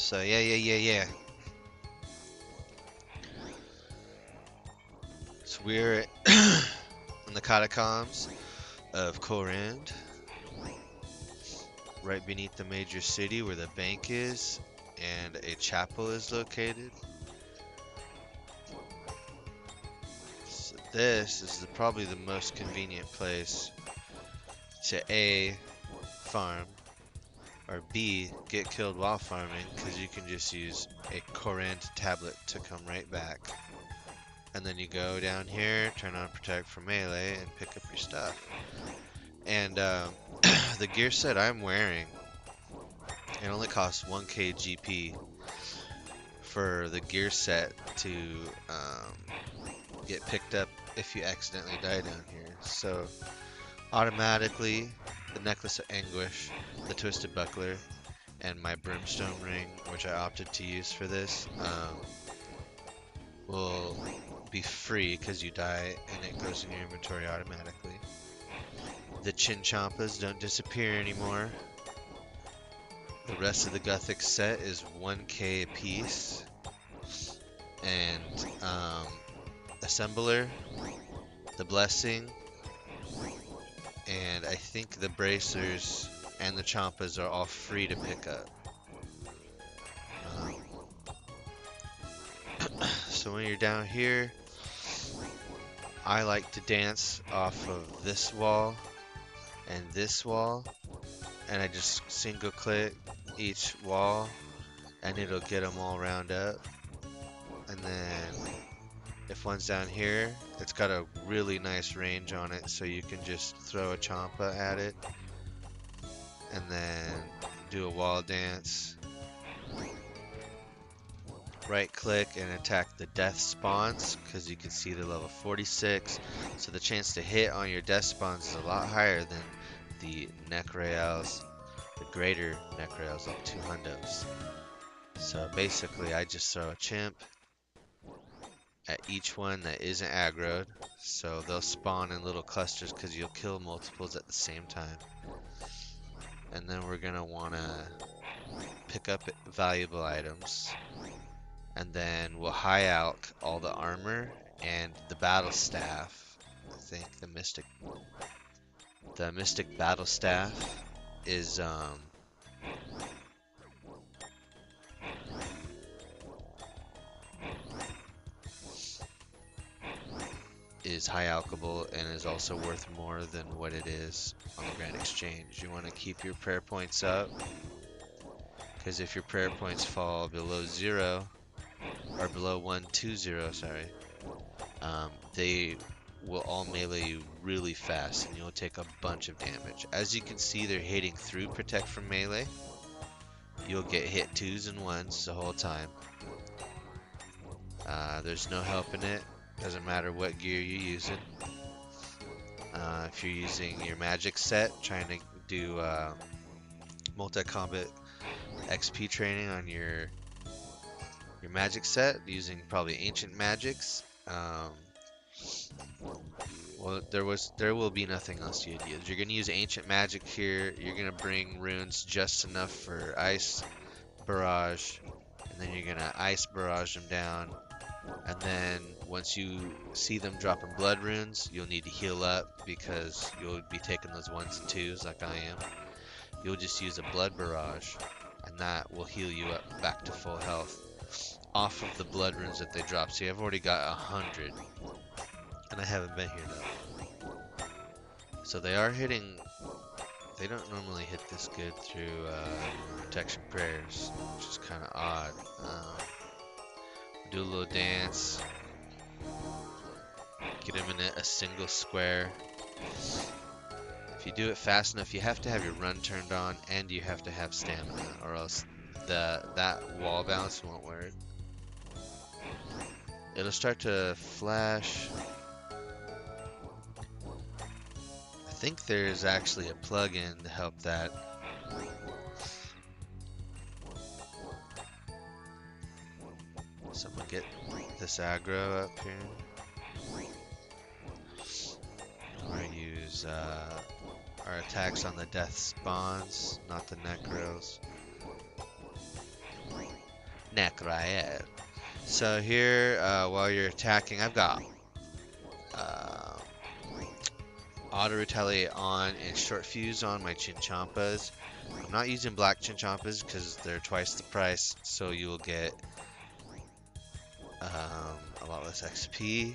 So yeah. So we're in the catacombs of Korand, right beneath the major city where the bank is and a chapel is located. So this is probably the most convenient place to A, farm, or B, get killed while farming, because you can just use a Korand tablet to come right back. And then you go down here, turn on Protect for Melee, and pick up your stuff. And the gear set I'm wearing, it only costs 1k GP for the gear set to get picked up if you accidentally die down here. So automatically, the Necklace of Anguish, the Twisted Buckler, and my Brimstone Ring, which I opted to use for this, will be free because you die and it goes in your inventory automatically. The Chinchampas don't disappear anymore. The rest of the Gothic set is 1k a piece. And Assembler, the Blessing, and I think the Bracers and the Champas are all free to pick up. So when you're down here, I like to dance off of this wall and this wall, and I just single click each wall and it'll get them all round up. And then if one's down here, it's got a really nice range on it, so you can just throw a Champa at it and then do a wall dance. Right click and attack the death spawns, because you can see they're level 46, so the chance to hit on your death spawns is a lot higher than the Necraels, the greater Necraels up 2 hundos. So basically I just throw a chimp at each one that isn't aggroed, so they'll spawn in little clusters because you'll kill multiples at the same time. And then we're gonna wanna pick up valuable items, and then we'll high out all the armor and the battle staff. I think the mystic battle staff is high alchable and is also worth more than what it is on the Grand Exchange. You want to keep your prayer points up, because if your prayer points fall below 0 or below 120, sorry, they will all melee you really fast and you'll take a bunch of damage. As you can see, they're hitting through Protect from Melee. You'll get hit 2s and 1s the whole time. There's no helping it. Doesn't matter what gear you're using. If you're using your magic set, trying to do multi-combat XP training on your magic set, using probably ancient magics, well, there will be nothing else you'd use. You're gonna use ancient magic here. You're gonna bring runes just enough for ice barrage, and then you're gonna ice barrage them down. And then once you see them dropping blood runes, you'll need to heal up because you'll be taking those 1s and 2s like I am. You'll just use a blood barrage, and that will heal you up back to full health off of the blood runes that they drop. See, I've already got 100, and I haven't been here though. So they are hitting. They don't normally hit this good through protection prayers, which is kind of odd. Do a little dance, get him in a single square. If you do it fast enough, you have to have your run turned on and you have to have stamina, or else that wall bounce won't work. It'll start to flash. I think there's actually a plug-in to help that. Someone get this aggro up here. Or use our attacks on the death spawns, not the necros. Necrael. So here, while you're attacking, I've got uh, auto retaliate on and short fuse on my Chinchampas. I'm not using black Chinchampas because they're twice the price, so you will get a lot less XP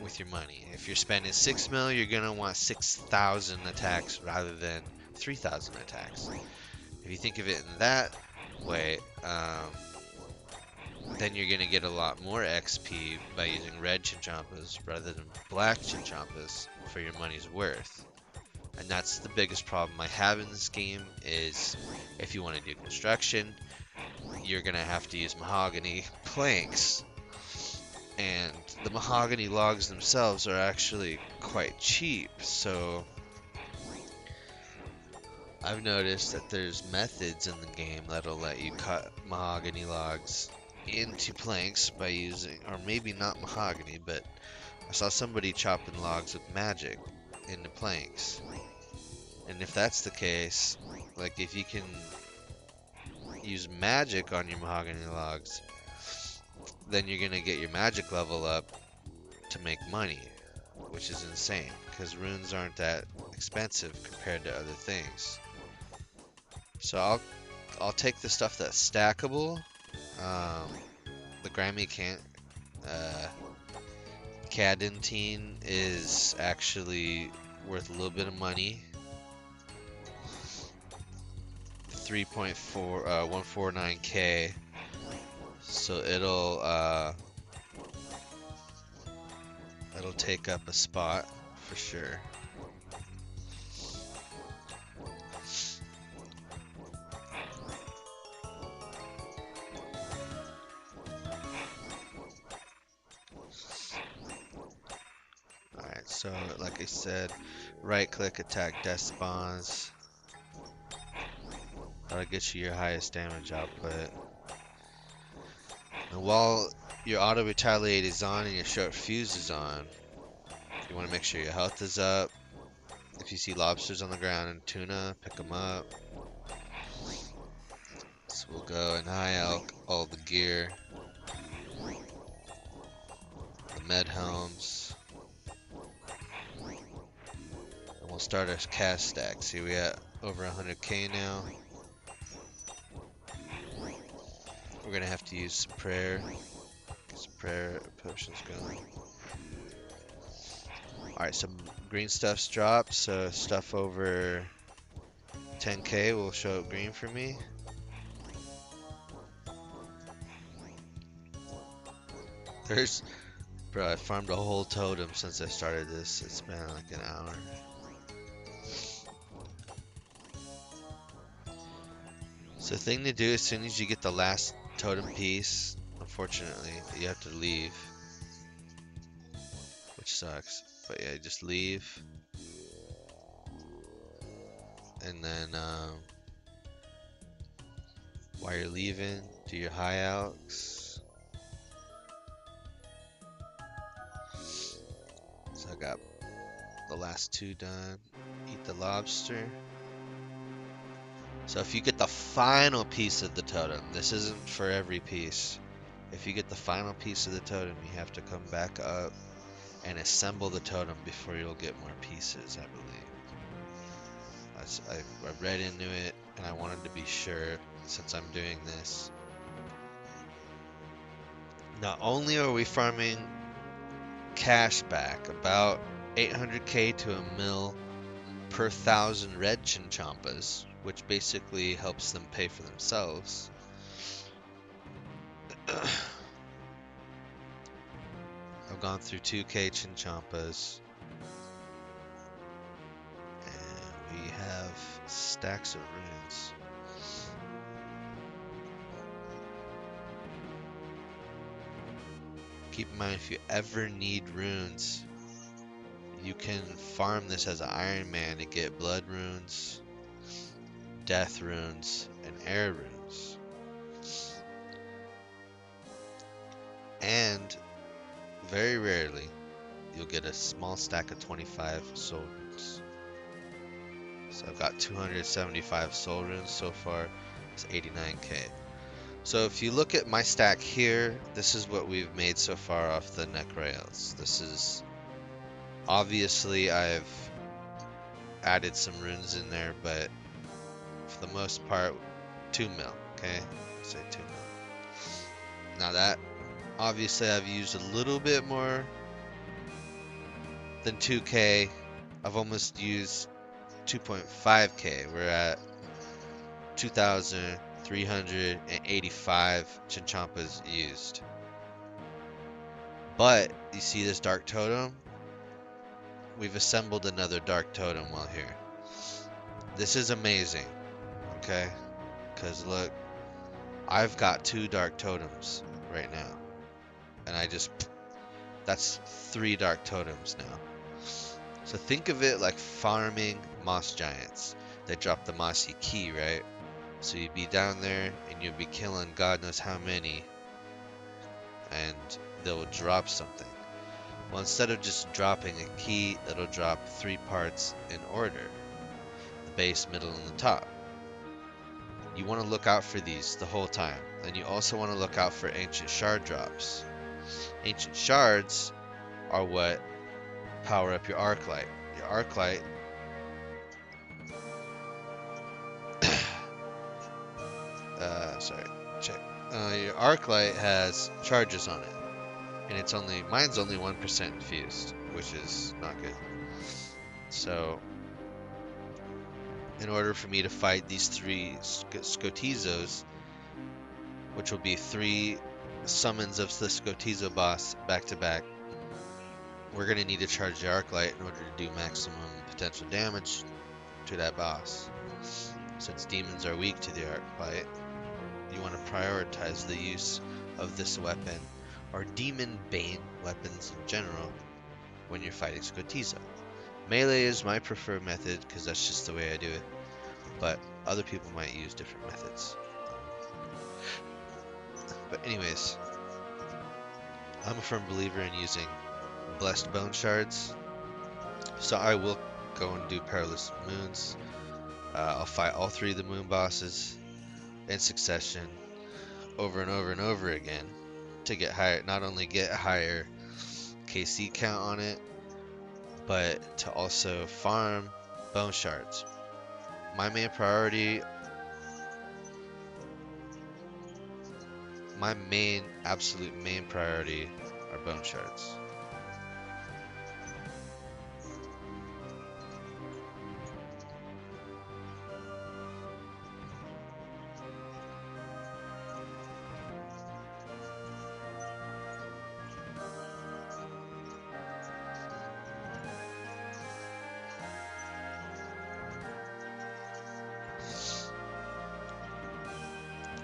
with your money. If you're spending 6 mil, you're gonna want 6,000 attacks rather than 3,000 attacks. If you think of it in that way, then you're gonna get a lot more XP by using red Chinchampas rather than black Chinchampas for your money's worth. And that's the biggest problem I have in this game is if you want to do construction, you're gonna have to use mahogany planks. And the mahogany logs themselves are actually quite cheap, so I've noticed that there's methods in the game that'll let you cut mahogany logs into planks by using, or maybe not mahogany, but I saw somebody chopping logs with magic into planks. And if that's the case, like if you can use magic on your mahogany logs, then you're gonna get your magic level up to make money, which is insane because runes aren't that expensive compared to other things. So I'll take the stuff that's stackable. The Grammy can't Cadentine is actually worth a little bit of money. 149k. So it'll take up a spot for sure. Alright, so like I said, right click attack death spawns. That'll get you your highest damage output. And while your auto retaliate is on and your short fuse is on, you want to make sure your health is up. If you see lobsters on the ground and tuna, pick them up. So we'll go and high elk all the gear, the med helms, and we'll start our cash stacks. See, we at over 100k now. We're gonna have to use some prayer. Get some prayer potions going. Alright, some green stuff's dropped, so stuff over 10k will show up green for me. Bro, I farmed a whole totem since I started this. It's been like an hour. So the thing to do as soon as you get the last totem piece, unfortunately, you have to leave. Which sucks. But yeah, just leave. And then, while you're leaving, do your high elks. So I got the last two done. Eat the lobster. So if you get the final piece of the totem, this isn't for every piece. If you get the final piece of the totem, you have to come back up and assemble the totem before you'll get more pieces, I believe. I read into it and I wanted to be sure since I'm doing this. Not only are we farming cash back, about 800k to a mil per 1,000 red Chinchampas, which basically helps them pay for themselves. I've gone through 2k Chinchampas, and we have stacks of runes. Keep in mind, if you ever need runes, you can farm this as an Iron Man to get blood runes, death runes, and air runes. And very rarely you'll get a small stack of 25 soul runes. So I've got 275 soul runes so far. It's 89k. So if you look at my stack here, this is what we've made so far off the neck rails. This is obviously I've added some runes in there, but for the most part, 2 mil. Okay, say 2 mil. Now that obviously I've used a little bit more than 2k. I've almost used 2.5k. We're at 2,385 Chinchampas used. But you see this dark totem? We've assembled another dark totem while here. This is amazing, okay? Because look, I've got 2 dark totems right now. And that's 3 dark totems now. So think of it like farming moss giants. They drop the mossy key, right? So you'd be down there and you'd be killing God knows how many, and they'll drop something. Well, instead of just dropping a key, it'll drop 3 parts in order: the base, middle, and the top. You want to look out for these the whole time. And you also want to look out for ancient shard drops. Ancient shards are what power up your arc light. Your arc light your arc light has charges on it, and mine's only 1% infused, which is not good. So in order for me to fight these 3 Scotizos, which will be 3 summons of the Scotizo boss back to back, we're gonna need to charge the arc light in order to do maximum potential damage to that boss. Since demons are weak to the arc light, you want to prioritize the use of this weapon, or demon bane weapons in general, when you're fighting Scotizo. Melee is my preferred method because that's just the way I do it, but other people might use different methods. But anyways, I'm a firm believer in using blessed bone shards, so I will go and do perilous moons. I'll fight all 3 of the moon bosses in succession over and over and over again to get higher, not only get a higher KC count on it, but to also farm bone shards. My absolute main priority are bone shards.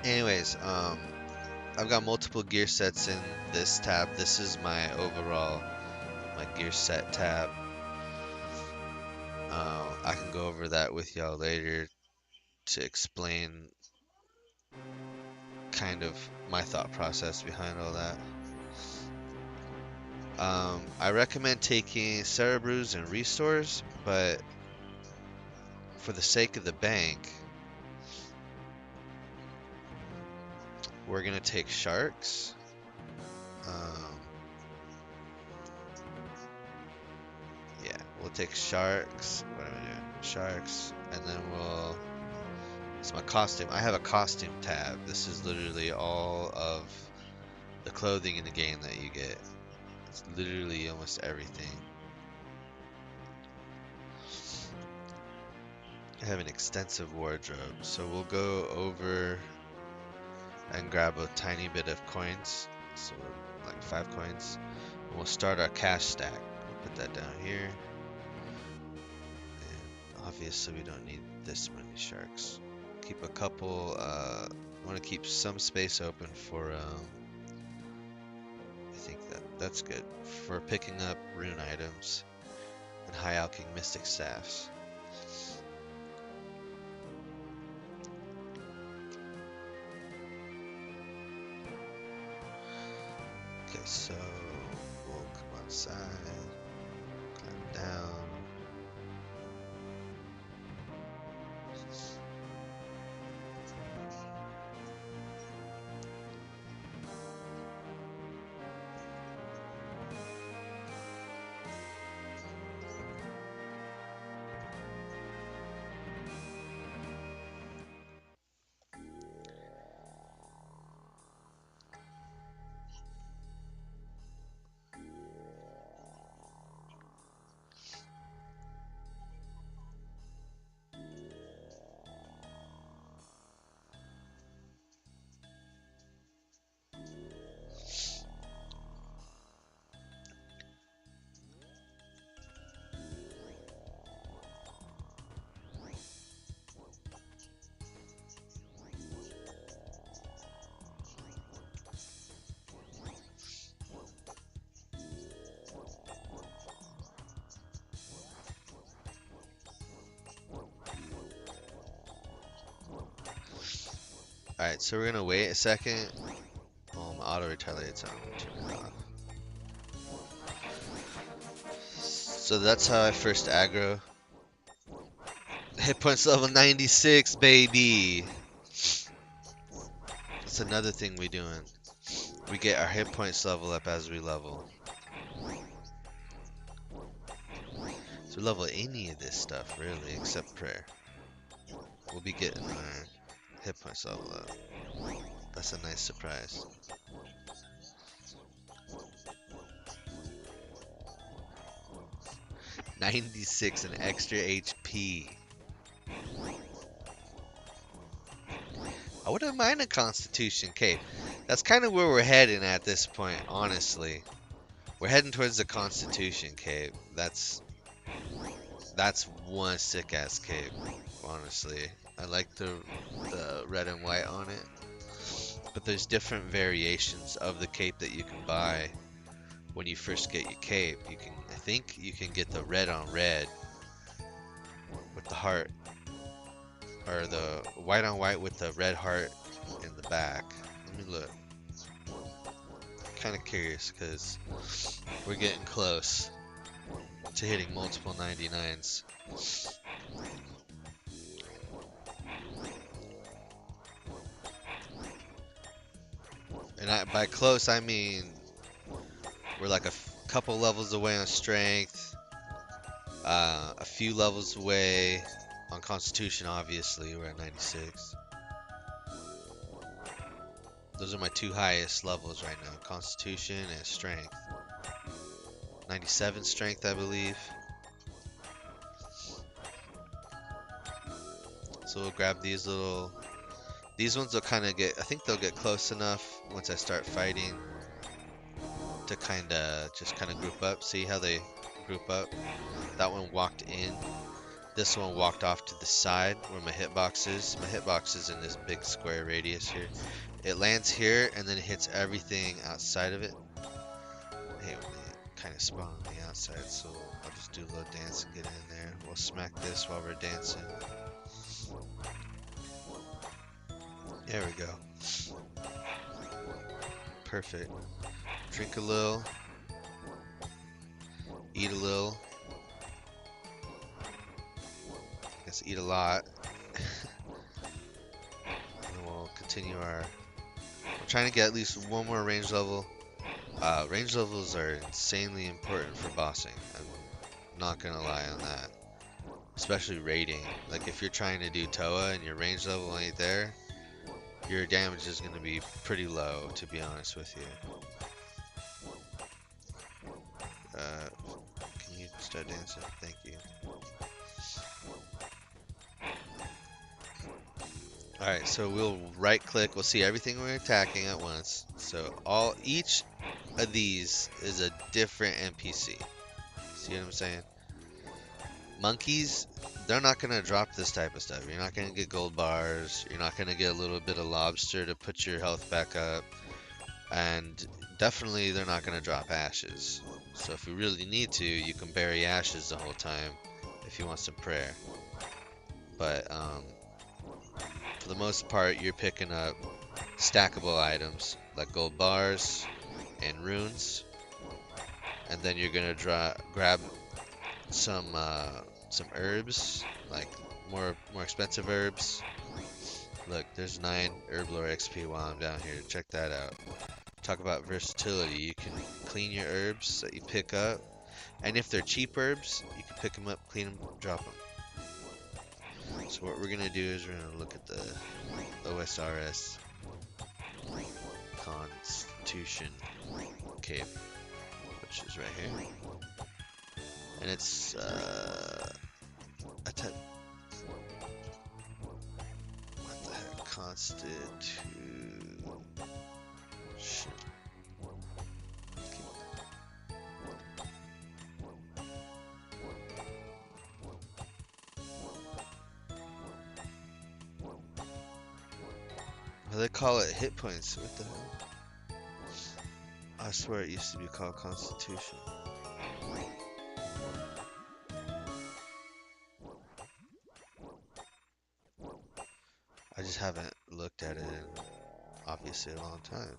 Anyways, I've got multiple gear sets in this tab. This is my gear set tab. I can go over that with y'all later to explain kind of my thought process behind all that. I recommend taking Cerebrus and Restores, but for the sake of the bank, we're gonna take Sharks. Yeah, we'll take Sharks. What am I doing? Sharks, and then it's my costume. I have a costume tab. This is literally all of the clothing in the game that you get. It's literally almost everything. I have an extensive wardrobe, so we'll go over and grab a tiny bit of coins, so like 5 coins, and we'll start our cash stack. We'll put that down here, and obviously we don't need this many sharks. Keep a couple, I want to keep some space open for, I think that's good, for picking up rune items and high alching mystic staffs. Okay, so we'll come outside, climb down. Alright, so we're gonna wait a second. Oh, my auto retaliate's on. Turn it off. So that's how I first aggro. Hit points level 96, baby. That's another thing we doing. We get our hit points level up as we level. So we level any of this stuff really, except prayer. We'll be getting our hit points level up. That's a nice surprise. $96 and extra HP. I wouldn't mind a Constitution cape. That's kind of where we're heading at this point, honestly. We're heading towards the Constitution cape. That's one sick ass cape, honestly. I like the red and white on it. But there's different variations of the cape that you can buy when you first get your cape. I think you can get the red on red with the heart, or the white on white with the red heart in the back. Let me look. Kind of curious because we're getting close to hitting multiple 99s. And by close, I mean we're like a couple levels away on strength, a few levels away on Constitution. Obviously, we're at 96. Those are my two highest levels right now, Constitution and Strength. 97 Strength, I believe. So we'll grab these little... These ones will kind of get... I think they'll get close enough once I start fighting to just kind of group up. See how they group up? That one walked in. This one walked off to the side where my hitbox is. My hitbox is in this big square radius here. It lands here and then it hits everything outside of it. Hey, it kind of spawned on the outside, so I'll just do a little dance and get in there. We'll smack this while we're dancing. There we go. Perfect. Drink a little. Eat a little. I guess eat a lot. And we'll continue our... We're trying to get at least one more range level. Range levels are insanely important for bossing. I'm not gonna lie on that. Especially raiding. Like if you're trying to do Toa and your range level ain't there, your damage is gonna be pretty low, to be honest with you. Can you start dancing? Thank you. Alright, so we'll right click, we'll see everything we're attacking at once. So each of these is a different NPC. See what I'm saying? Monkeys, they're not going to drop this type of stuff. You're not going to get gold bars. You're not going to get a little bit of lobster to put your health back up. And definitely they're not going to drop ashes. So if you really need to, you can bury ashes the whole time if you want some prayer. But for the most part, you're picking up stackable items like gold bars and runes. And then you're going to grab some herbs, like more expensive herbs. Look, there's 9 herb lore XP while I'm down here. Check that out. Talk about versatility. You can clean your herbs that you pick up, and if they're cheap herbs, you can pick them up, clean them, drop them. So what we're gonna do is we're gonna look at the OSRS Constitution cape, which is right here. And it's what the heck? Constitution. Well, they call it hit points. What the hell? I swear it used to be called Constitution. I just haven't looked at it in obviously a long time.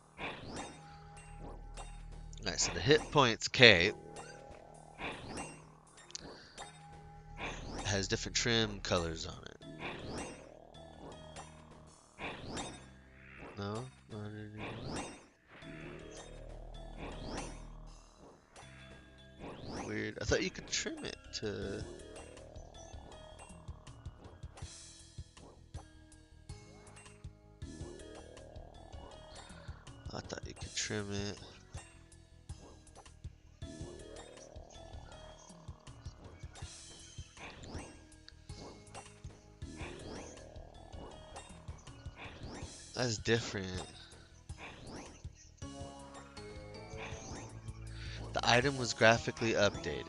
Alright, so the hit points cape has different trim colors on it. No? Not anymore. Weird. I thought you could trim it to... I thought you could trim it. That's different. The item was graphically updated.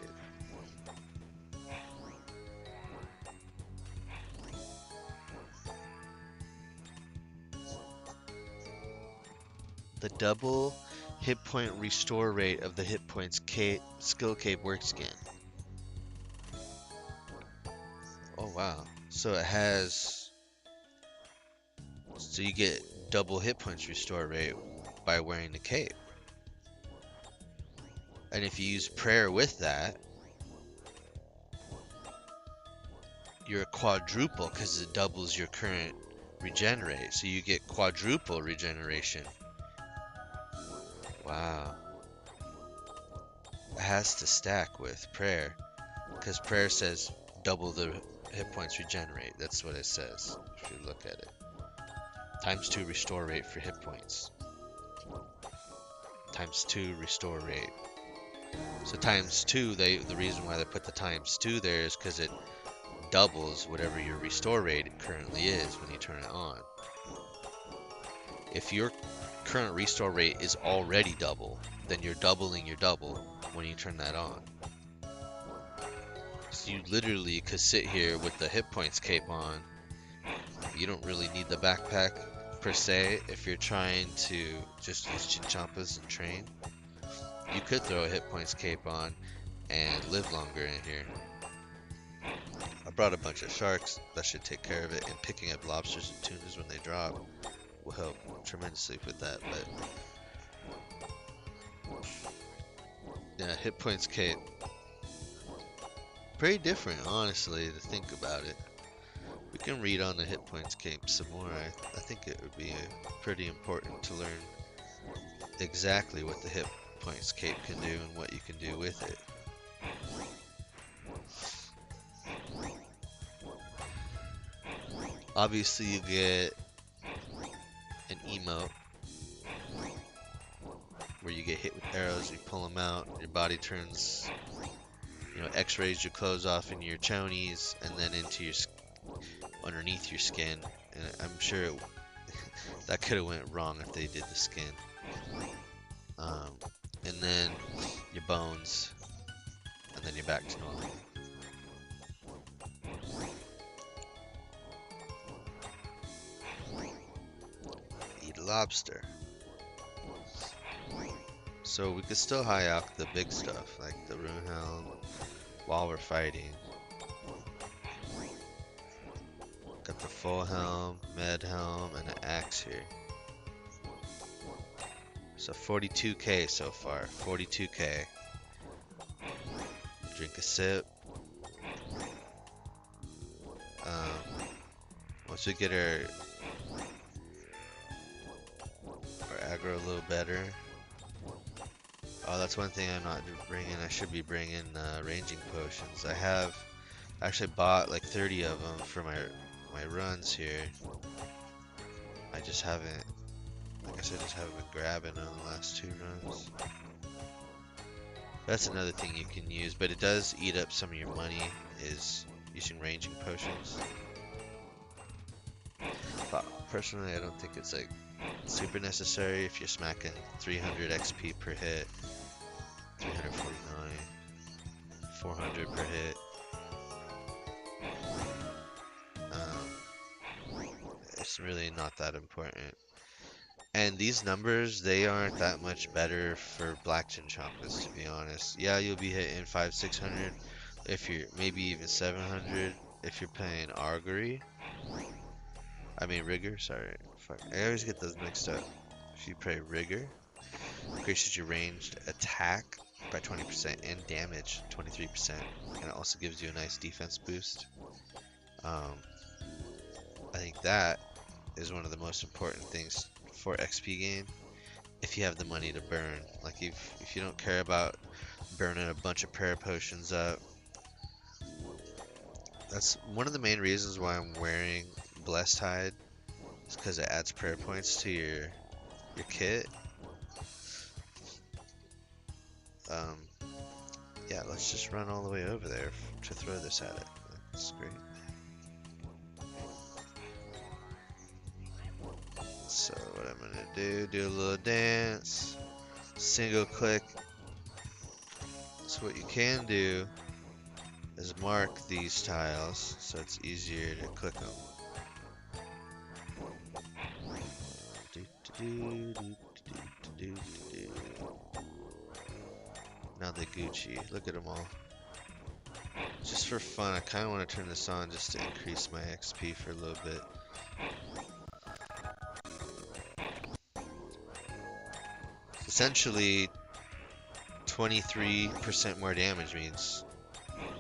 The double hit point restore rate of the hit points skill cape work skin. Oh wow. So it has... So you get double hit points restore rate by wearing the cape. And if you use prayer with that, you're a quadruple because it doubles your current regenerate. So you get quadruple regeneration. Wow. It has to stack with prayer because prayer says double the hit points regenerate. That's what it says if you look at it. ×2 restore rate for hit points. ×2 restore rate. So ×2, the reason why they put the ×2 there is because it doubles whatever your restore rate currently is when you turn it on. If your current restore rate is already double, then you're doubling your double when you turn that on. So you literally could sit here with the hit points cape on. You don't really need the backpack per se if you're trying to just use Chinchompas and train. You could throw a hit points cape on and live longer in here. I brought a bunch of sharks, that should take care of it, and picking up lobsters and tunas when they drop will help tremendously with that. But yeah, hit points cape, pretty different honestly to think about it. We can read on the hit points cape some more. I think it would be pretty important to learn exactly what the hit points cape can do and what you can do with it. Obviously you get an emote where you get hit with arrows, you pull them out, your body turns, x-rays your clothes off into your chonies and then into your underneath your skin. And I'm sure that could have went wrong if they did the skin. And then your bones, and then you're back to normal. Eat a lobster. So we could still high out the big stuff, like the rune helm, while we're fighting. Got the full helm, med helm, and an axe here. So 42k so far, 42k. Drink a sip. Once we get our aggro a little better. Oh, that's one thing I'm not bringing. I should be bringing ranging potions. I have actually bought like 30 of them for my runs here. I just haven't. I guess I just haven't been grabbing on the last 2 runs. That's another thing you can use, but it does eat up some of your money, is using ranging potions. But personally, I don't think it's like super necessary if you're smacking 300 XP per hit, 349, 400 per hit. It's really not that important. And these numbers, they aren't that much better for black Chinchompas, to be honest. Yeah, you'll be hitting 500-600 if you're maybe even 700 if you're playing augury. I mean rigor, sorry. Fuck. I always get those mixed up. If you play rigor, increases your ranged attack by 20% and damage 23%. And it also gives you a nice defense boost. I think that is one of the most important things for XP gain. If you have the money to burn, like if you don't care about burning a bunch of prayer potions up, that's one of the main reasons why I'm wearing Blessed Hide. Is because it adds prayer points to your kit. Um, yeah, let's just run all the way over there to throw this at it. That's great. So what I'm gonna do a little dance, single click. So what you can do is mark these tiles so it's easier to click them. Now they Gucci. Look at them all. Just for fun, I kind of want to turn this on just to increase my XP for a little bit. Essentially, 23% more damage means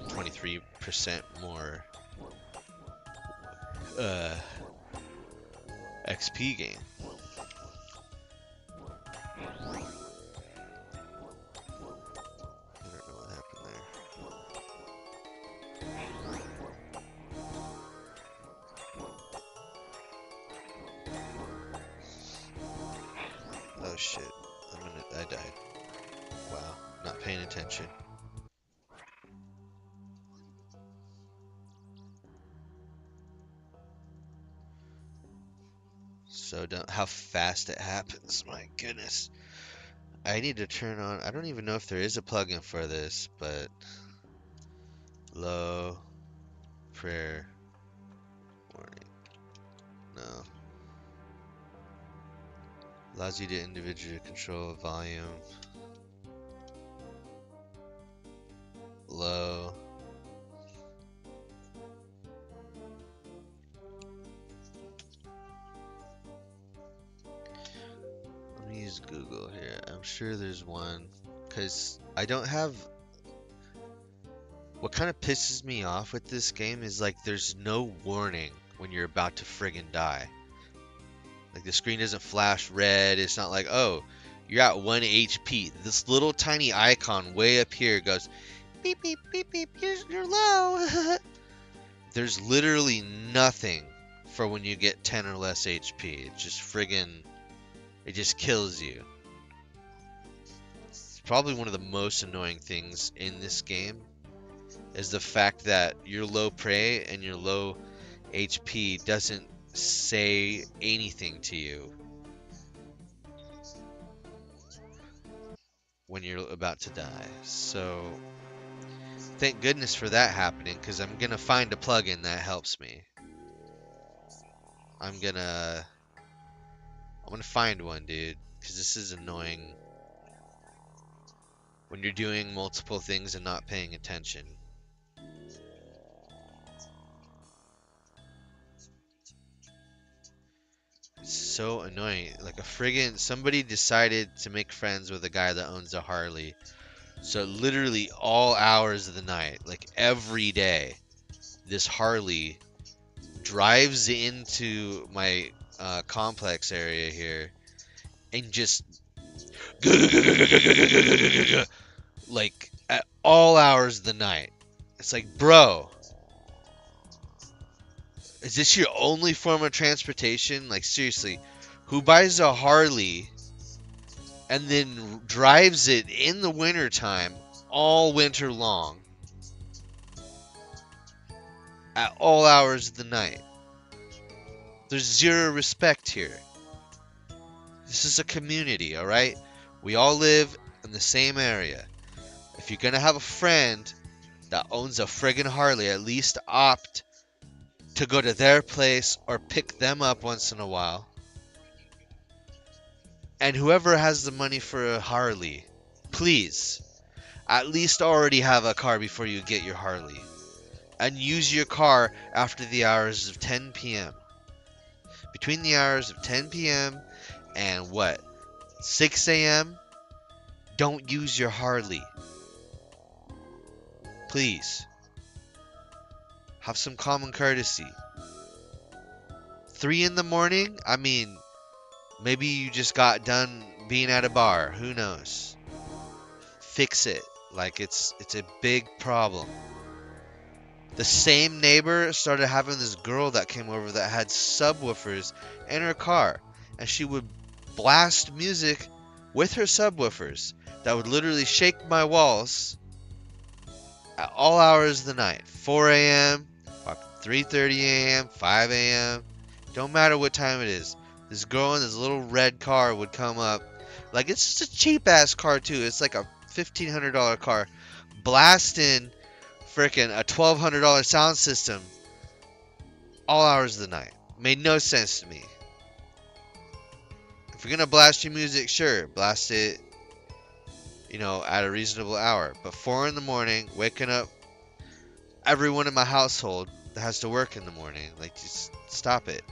23% more XP gain. I don't know what happened there. Oh shit. I died. Wow. Not paying attention. So how fast it happens. My goodness. I need to turn on. I don't even know if there is a plugin for this, but low prayer warning. No. Allows you to individually control volume. Low. Let me use Google here. I'm sure there's one, because I don't have. What kind of pisses me off with this game is like there's no warning when you're about to friggin' die. Like the screen doesn't flash red. It's not like, oh, you're at 1 HP. This little tiny icon way up here goes beep beep beep beep. You're low. There's literally nothing for when you get 10 or less HP. It just friggin', it just kills you. It's probably one of the most annoying things in this game is the fact that your low prey and your low HP doesn't say anything to you when you're about to die. So thank goodness for that happening, because I'm gonna find a plugin that helps me. I'm gonna find one, dude, because this is annoying when you're doing multiple things and not paying attention. It's so annoying. Like a friggin' somebody decided to make friends with a guy that owns a Harley. So literally all hours of the night, like every day, this Harley drives into my complex area here and just like at all hours of the night. It's like, bro, is this your only form of transportation? Like, seriously, who buys a Harley and then drives it in the wintertime all winter long at all hours of the night? There's zero respect here. This is a community, alright? We all live in the same area. If you're gonna have a friend that owns a friggin' Harley, at least opt to go to their place or pick them up once in a while. And whoever has the money for a Harley, please, at least already have a car before you get your Harley. And use your car after the hours of 10 p.m. between the hours of 10 p.m. and what, 6 a.m., don't use your Harley. Please. Have some common courtesy. 3 in the morning? I mean, maybe you just got done being at a bar. Who knows? Fix it. Like it's a big problem. The same neighbor started having this girl that came over that had subwoofers in her car, and she would blast music with her subwoofers that would literally shake my walls at all hours of the night. 4 a.m., 3:30 a.m., 5 a.m. Don't matter what time it is. This girl in this little red car would come up. Like, it's just a cheap ass car too. It's like a $1,500 car, blasting freaking a $1,200 sound system all hours of the night. Made no sense to me. If you're gonna blast your music, sure, blast it, at a reasonable hour. But 4 in the morning, waking up everyone in my household that has to work in the morning, like, just stop it.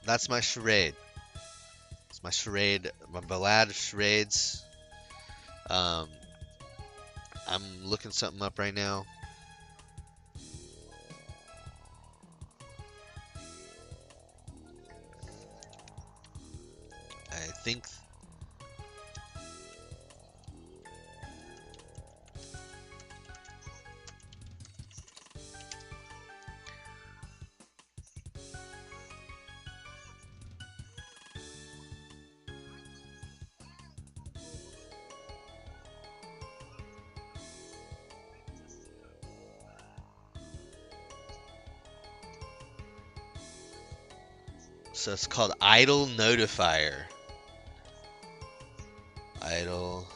That's my charade. It's my charade, my ballad of charades. Um, I'm looking something up right now. I think so. It's called Idle Notifier. Idle.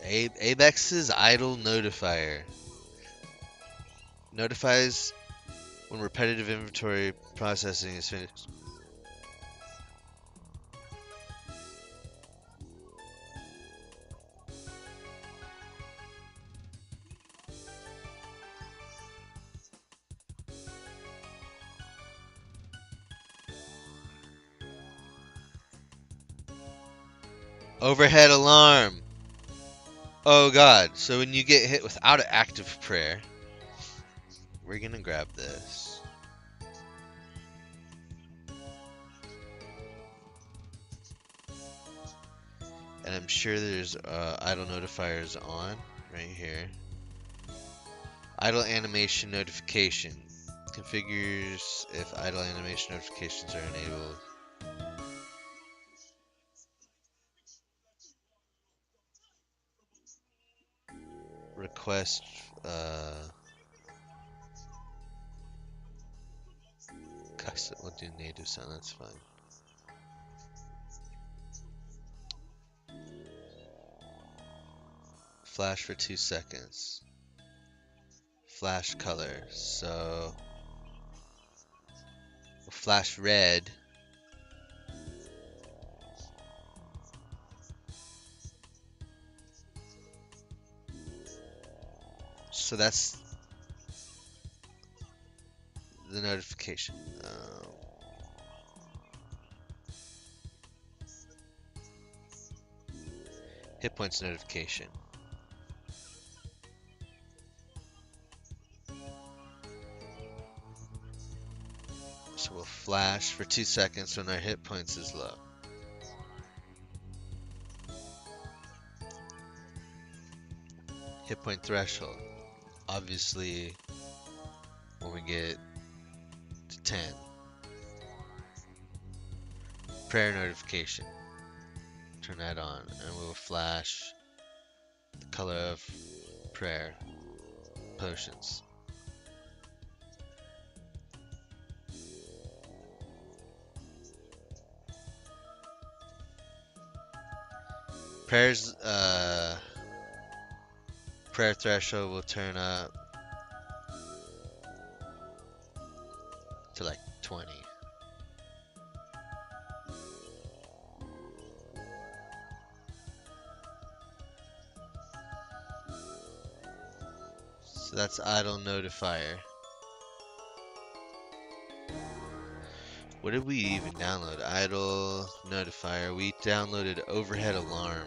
Abex's Idle Notifier notifies when repetitive inventory processing is finished. Overhead alarm. Oh god. So when you get hit without an active prayer, we're gonna grab this. And I'm sure there's idle notifiers on right here. Idle animation notification. Configures if idle animation notifications are enabled. Request custom. We'll do native sound. That's fine. Flash for 2 seconds. Flash color. So we'll flash red. So that's the notification. Hit points notification. So we'll flash for 2 seconds when our hit points is low. Hit point threshold. Obviously, when we get to 10. Prayer notification. Turn that on, and we'll flash the color of prayer potions. Prayers, prayer threshold will turn up to like 20. So that's idle notifier. What did we even download? Idle notifier. We downloaded overhead alarm,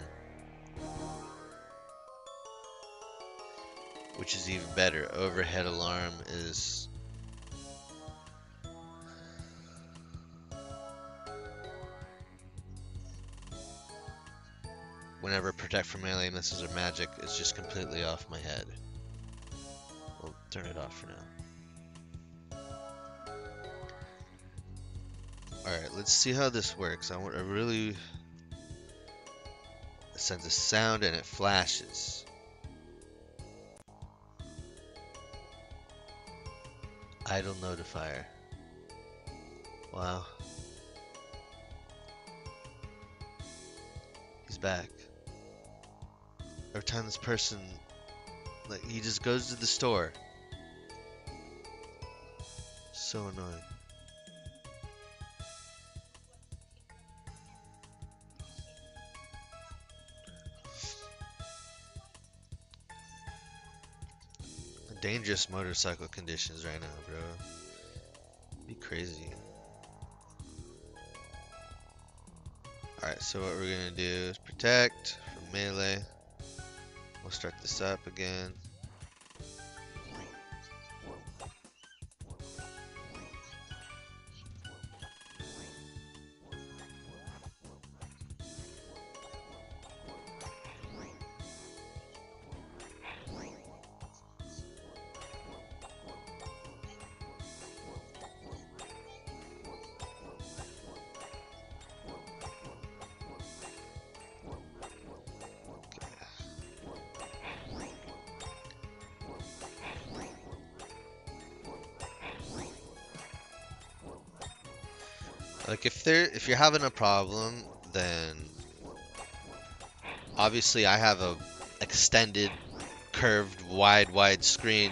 which is even better. Overhead alarm is whenever protect from melee missiles or magic, it's just completely off my head. We'll turn it off for now. Alright, let's see how this works. I really... It sends a sound and it flashes. Idle notifier. Wow. He's back. Every time this person... Like, he just goes to the store. So annoying. Dangerous motorcycle conditions right now, bro. Be crazy. Alright, so what we're gonna do is protect from melee. We'll start this up again. Like if you're having a problem, then obviously I have a extended, curved, wide screen,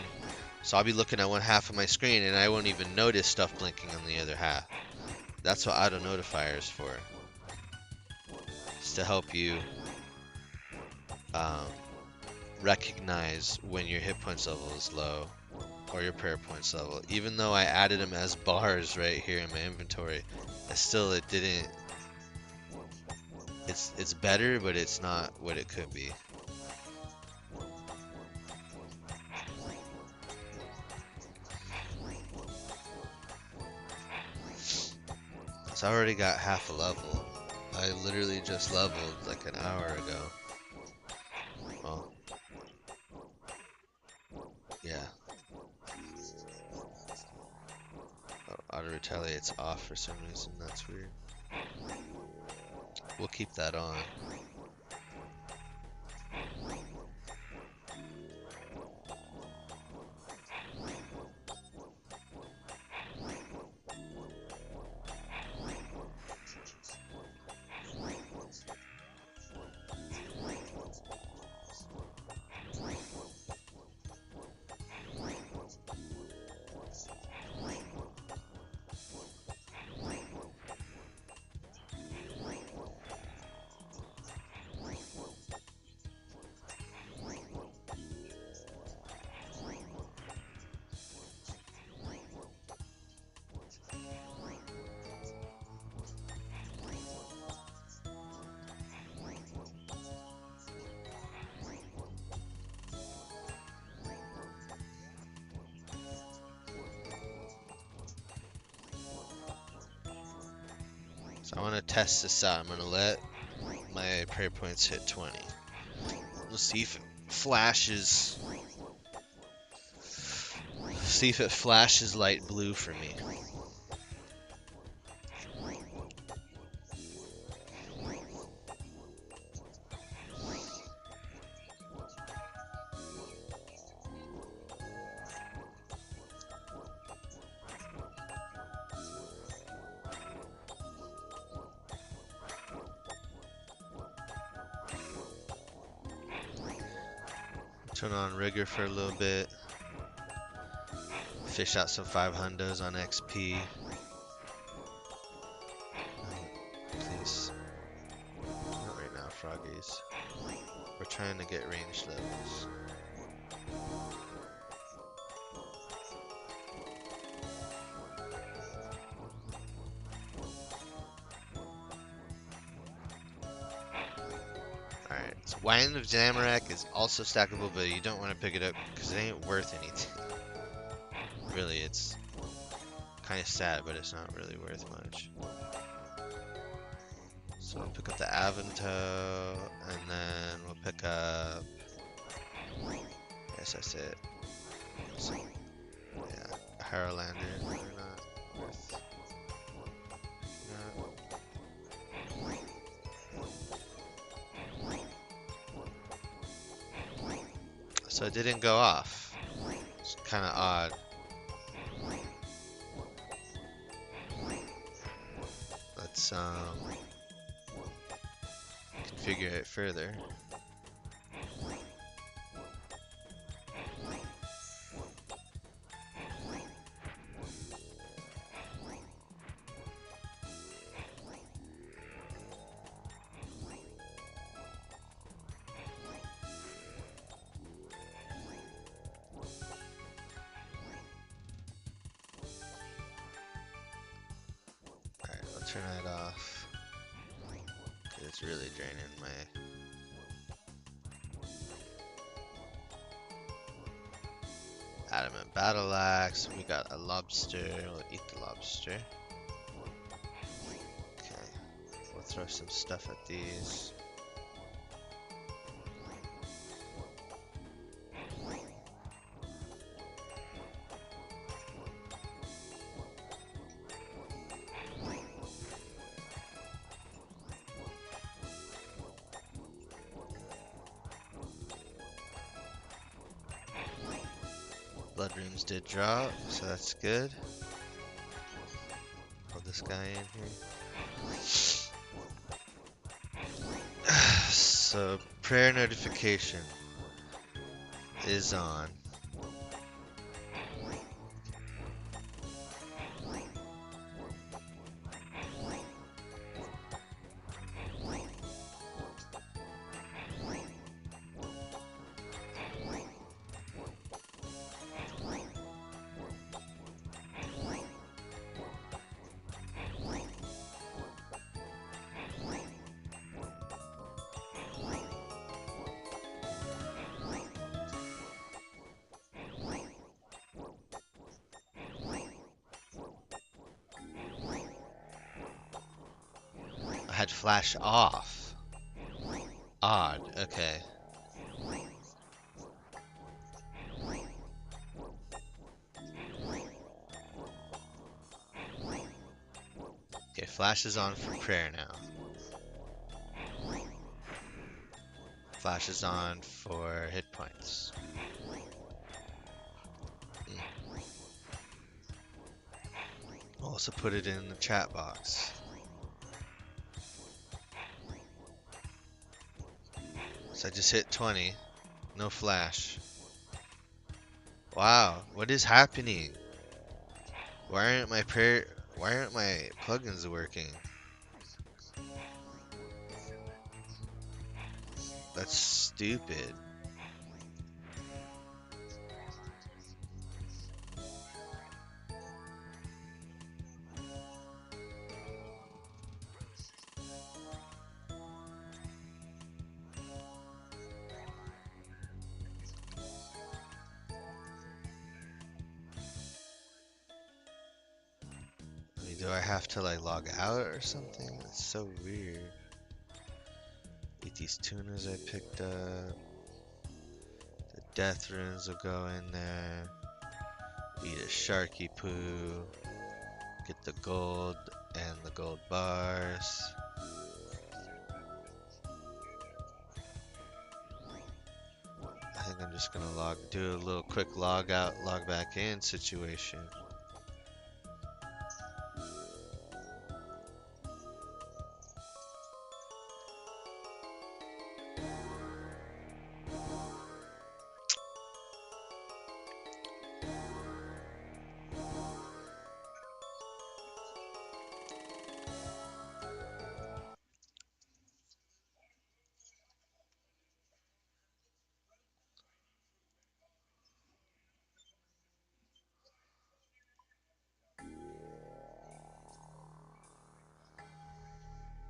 so I'll be looking at one half of my screen and I won't even notice stuff blinking on the other half. That's what auto notifier is for. It's to help you recognize when your hit points level is low or your prayer points level. Even though I added them as bars right here in my inventory, it didn't. It's better, but it's not what it could be. So I already got half a level. I literally just leveled like an hour ago. Well, yeah. Oh, auto retaliate's off for some reason. That's weird. We'll keep that on. So I want to test this out. I'm going to let my prayer points hit 20. We'll see if it flashes. See if it flashes light blue for me. Turn on rigor for a little bit. Fish out some 500s on XP. Please. Not right now, froggies. We're trying to get range levels. Wine of Zamorak is also stackable, but you don't want to pick it up because it ain't worth anything. Really, it's kind of sad, but it's not really worth much. So we'll pick up the Avanto, and then we'll pick up. Yes, that's it. So, yeah, Harrowlander. They're not worth. No. So it didn't go off. It's kind of odd. Let's configure it further. Alright, I'll turn that off. 'Cause it's really draining my. Adamant Battle Axe. We got a lobster. We'll eat the lobster. Okay. We'll throw some stuff at these. Blood runes did drop, so that's good. Put this guy in here. So prayer notification is on. I had flash off. Odd, okay. Okay, flash is on for prayer now. Flash is on for hit points. Also put it in the chat box. So I just hit 20. No flash. Wow, what is happening? Why aren't my plugins working? That's stupid. I mean, do I have to like log out or something? That's so weird. Eat these tunas I picked up. The death runes will go in there. Eat a sharky poo. Get the gold and the gold bars. I think I'm just gonna do a little quick log out, log back in situation.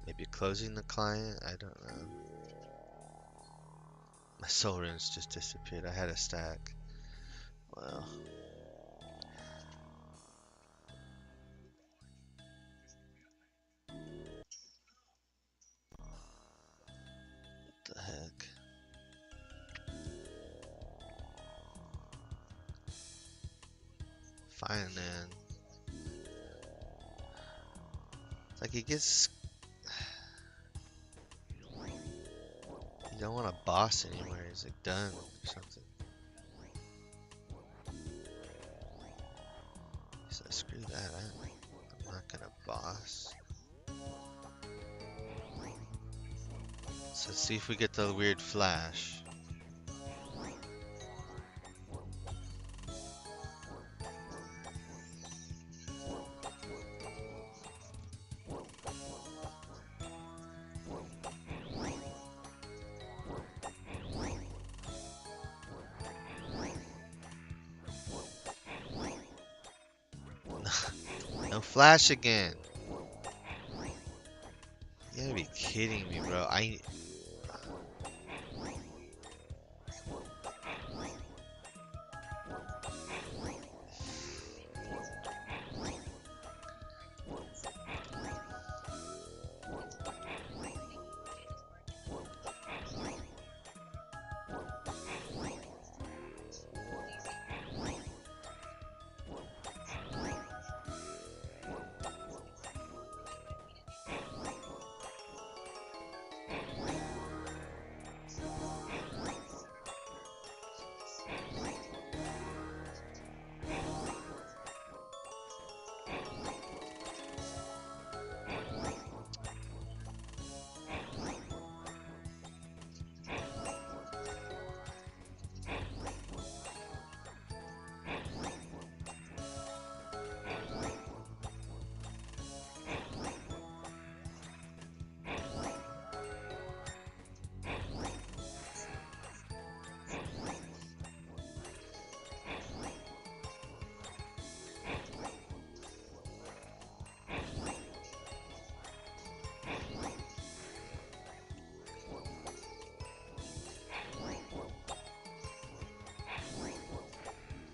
Maybe closing the client? I don't know. My soul runes just disappeared. I had a stack. Well, what the heck? Fine, man. It's like he gets. You don't want a boss anymore. He's like done or something. So screw that. I'm not gonna boss. So let's see if we get the weird flash. No flash again. You gotta be kidding me, bro.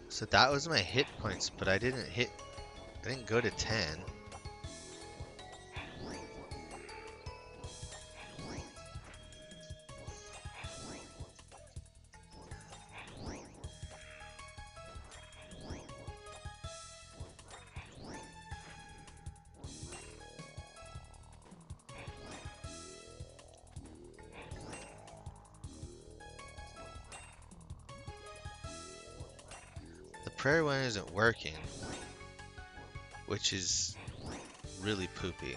So that was my hit points, but I didn't go to 10. The prayer one isn't working, which is really poopy.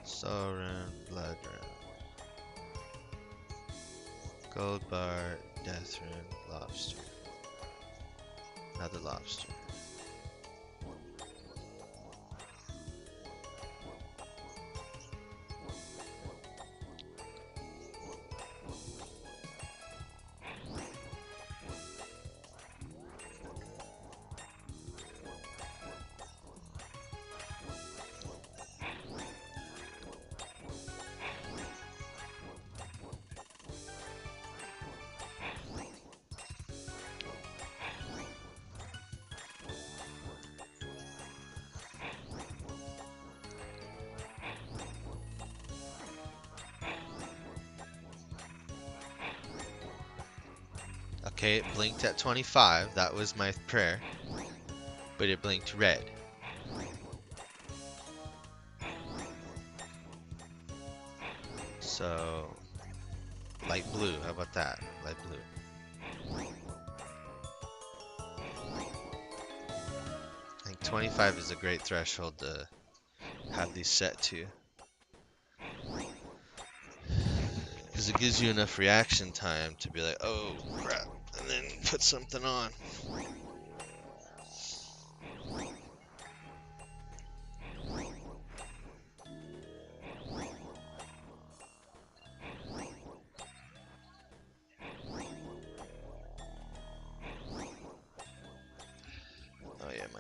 Soul rune, blood rune, gold bar, death rune, lobster. Another lobster. Okay, it blinked at 25. That was my prayer. But it blinked red. So, light blue. How about that? Light blue. I think 25 is a great threshold to have these set to. Because it gives you enough reaction time to be like, oh crap, and then put something on.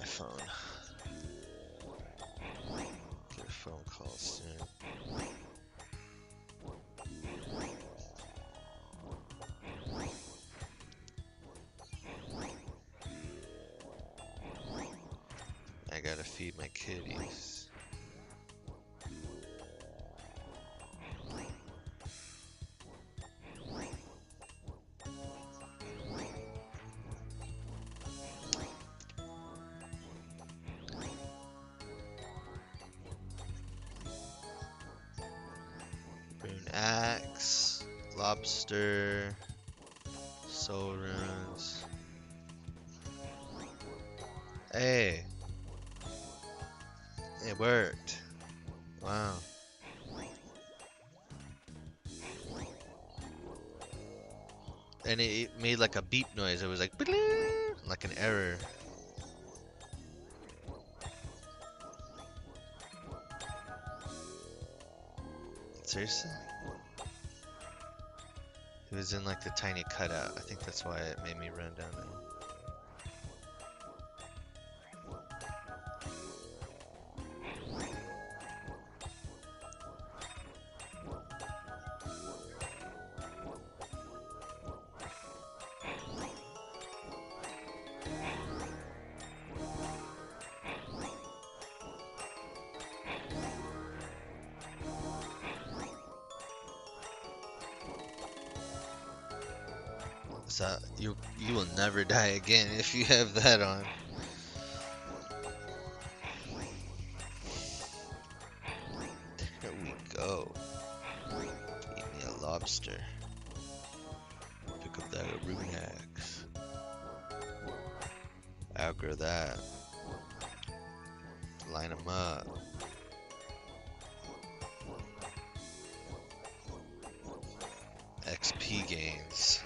phone. Get a phone call soon. I gotta feed my kitties. Rune axe, lobster, soul runes. Hey, it worked. Wow. And it made like a beep noise. It was like an error. Seriously? It was in like the tiny cutout. I think that's why it made me run down there. So you will never die again if you have that on. There we go. Eat me a lobster. Pick up that rune axe. Outgrow that. Line them up. XP gains.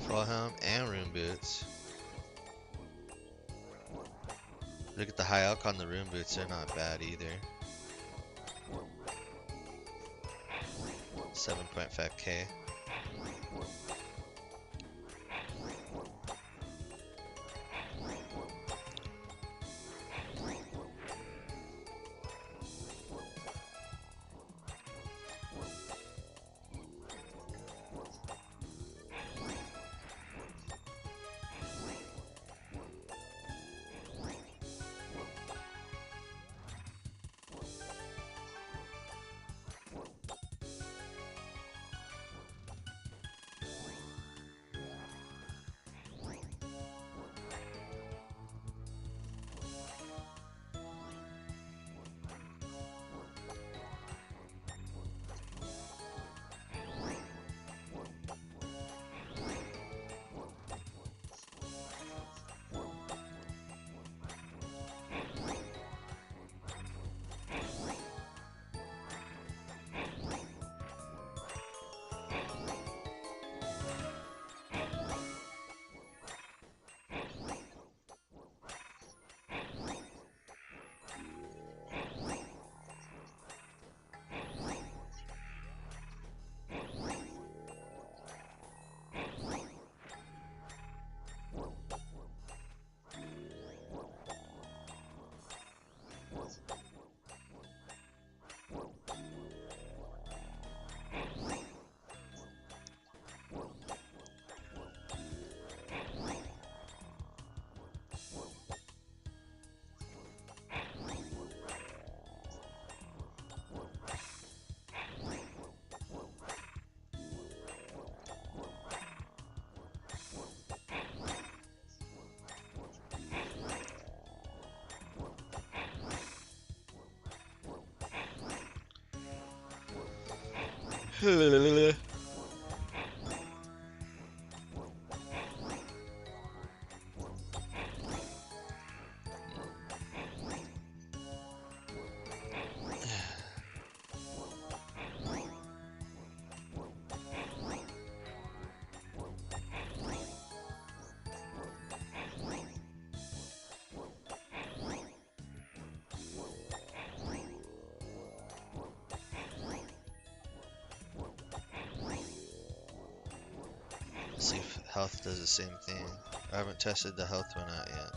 Full helm and rune boots. Look at the high elk on the rune boots, they're not bad either. 7.5k. See if health does the same thing. I haven't tested the health one out yet.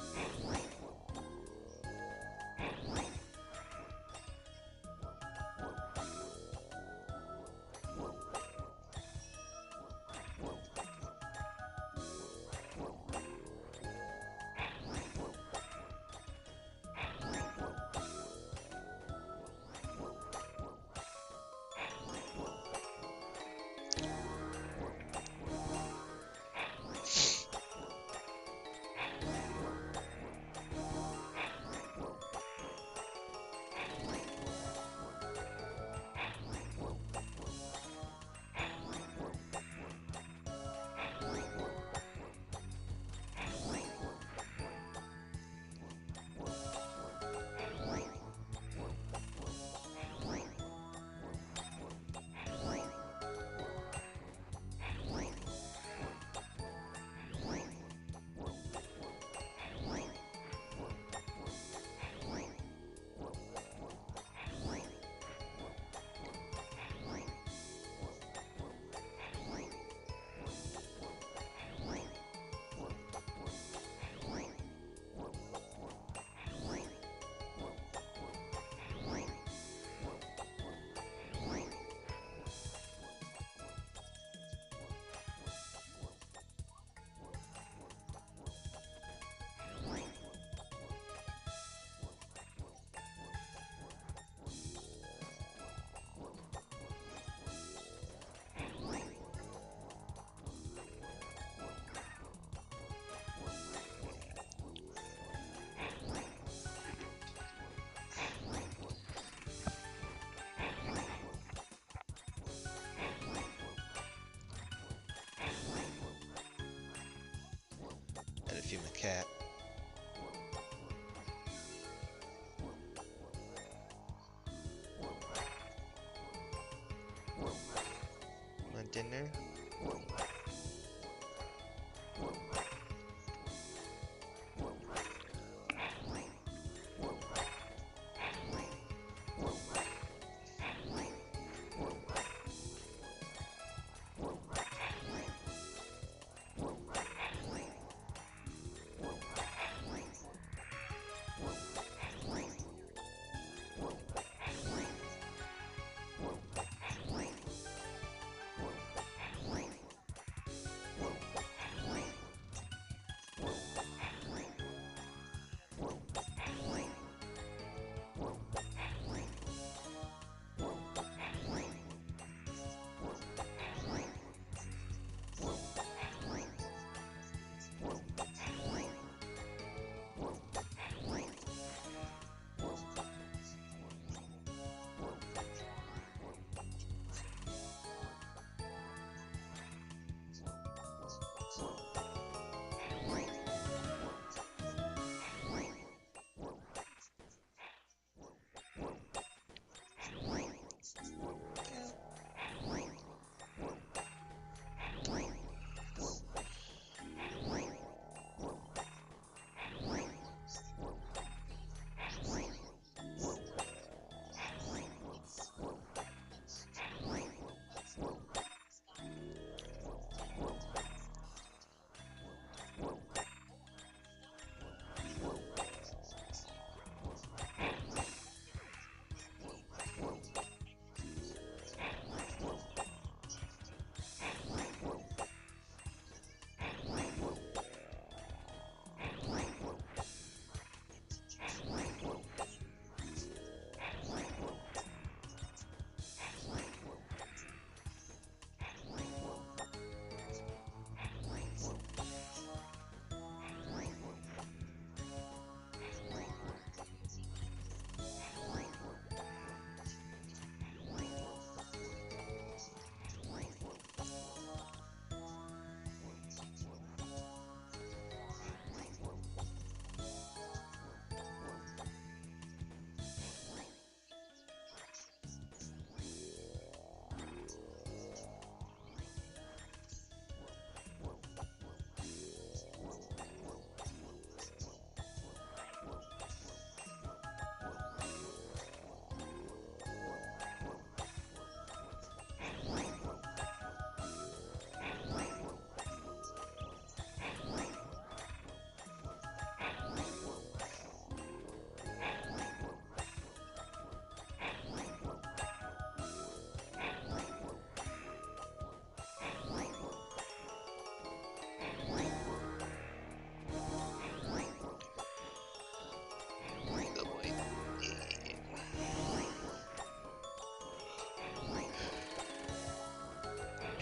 Had to feed my cat. Want dinner?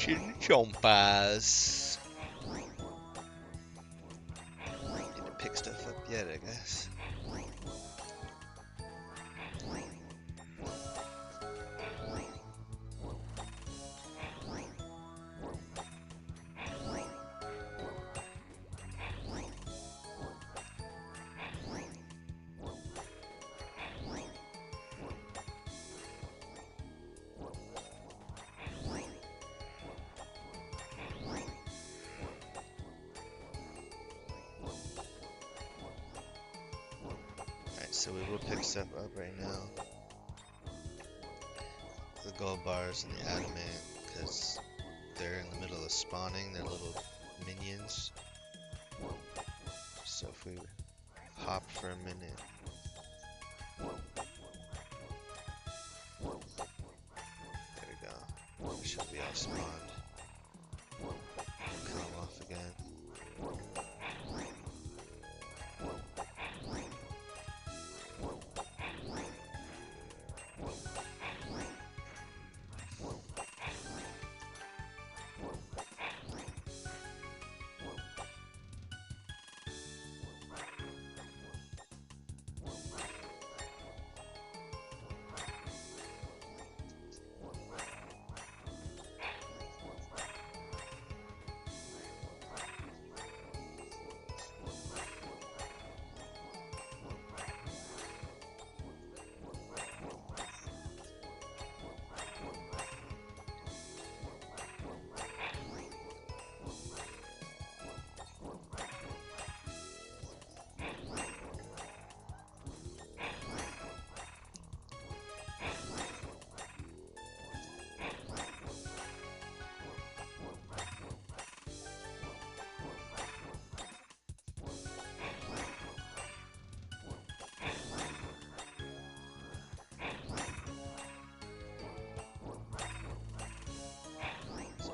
Chompas. Need to pick stuff up yet, I guess. So we will pick stuff up right now. The gold bars and the adamant, because they're in the middle of spawning, they're little minions. So if we hop for a minute. There we go. We should be all spawned. Come off again.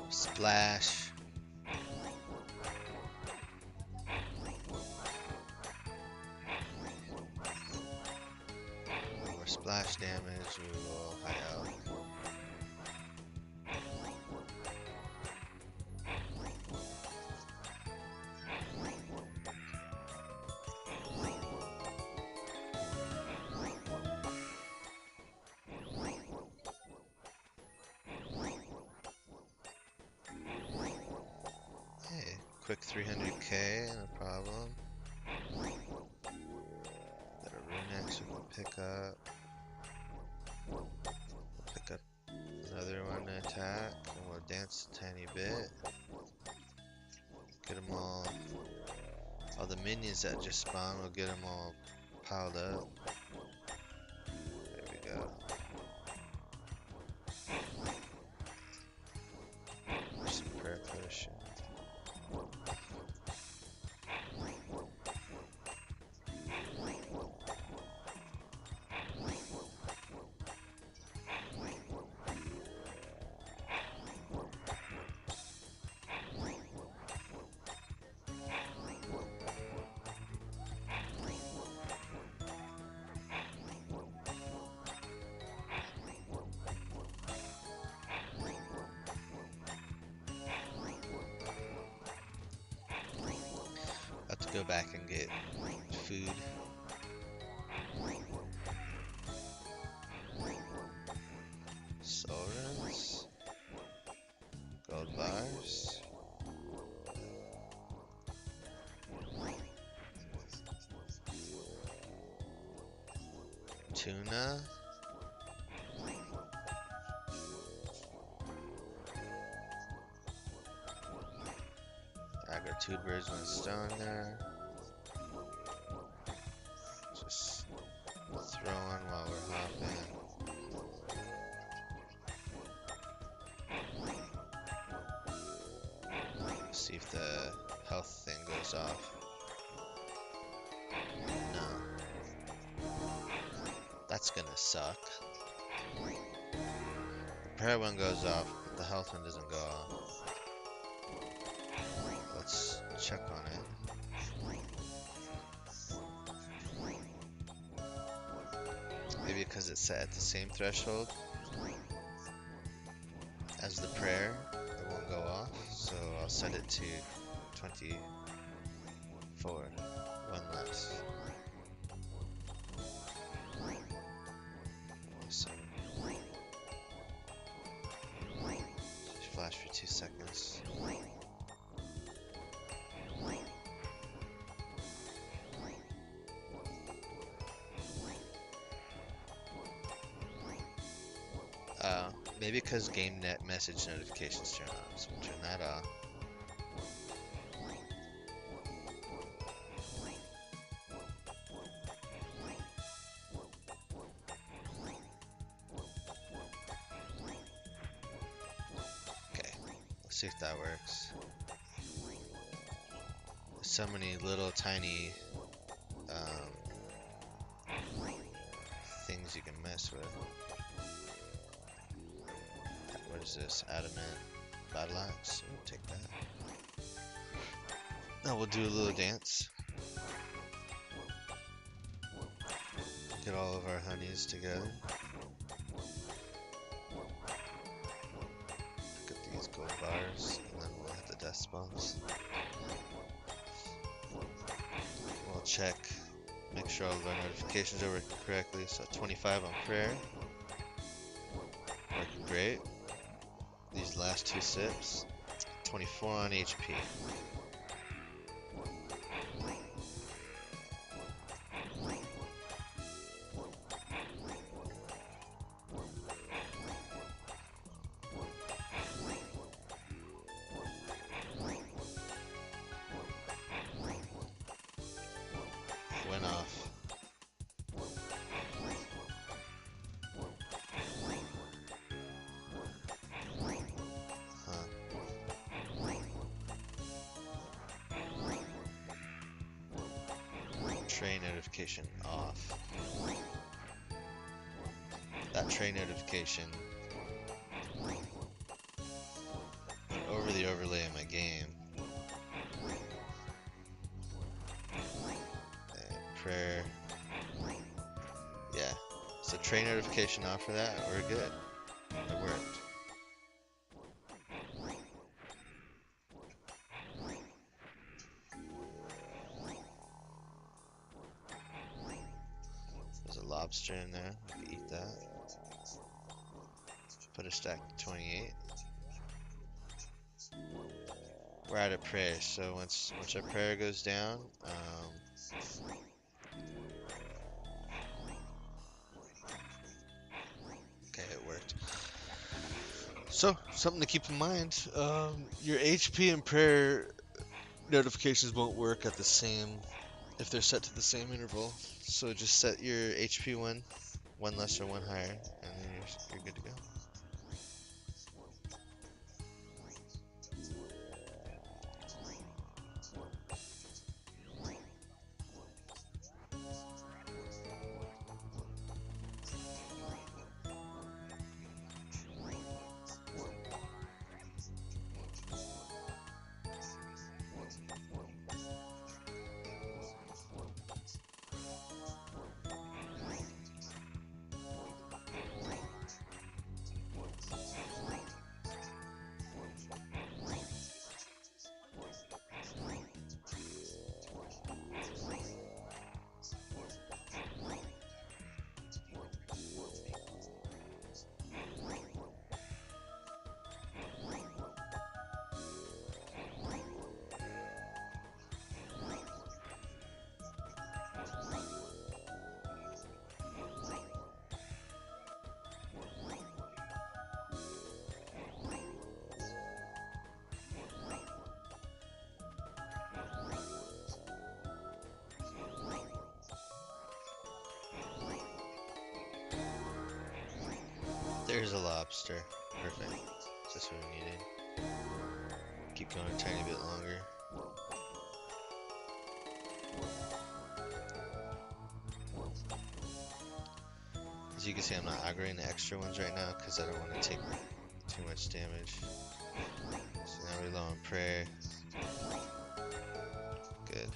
Splash. More splash damage, we will high out. Quick 300k, no problem. Got a Runex we can pick up. We'll pick up another one to attack, and we'll dance a tiny bit. Get them all the minions that just spawned, we'll get them all piled up. There we go. Some prayer potion. Go back and get food. Soul runes. Gold bars. Tuna. I got 2 birds, 1 stone there. Just throwing while we're hopping. See if the health thing goes off. No. That's gonna suck. The prayer one goes off, but the health one doesn't go off. Let's check on it. Maybe because it's set at the same threshold as the prayer, it won't set it to 24. One less. Awesome. Flash for 2 seconds. Maybe because GameNet message notifications turn on, so we'll turn that off. Okay, let's see if that works. There's so many little tiny things you can mess with. What is this? Adamant battle axe. We'll take that. Now we'll do a little dance. Get all of our honeys together. Get these gold bars, and then we'll hit the death spawns. We'll check, make sure all of our notifications are working correctly. So 25 on prayer. Working great. These last 2 sips, 24 on HP. Went off. Tray notification off. That tray notification went over the overlay in my game. And prayer. Yeah. So tray notification off for that, we're good. It worked. Lobster in there, we can eat that. Put a stack to 28. We're out of prayer, so once our prayer goes down, okay, it worked. So something to keep in mind: your HP and prayer notifications won't work at the same if they're set to the same interval. So just set your HP one less or one higher, and then you're good to go. There's a lobster. Perfect. Just what we needed. Keep going a tiny bit longer. As you can see, I'm not aggroing the extra ones right now because I don't want to take too much damage. So now we're low on prayer. Good.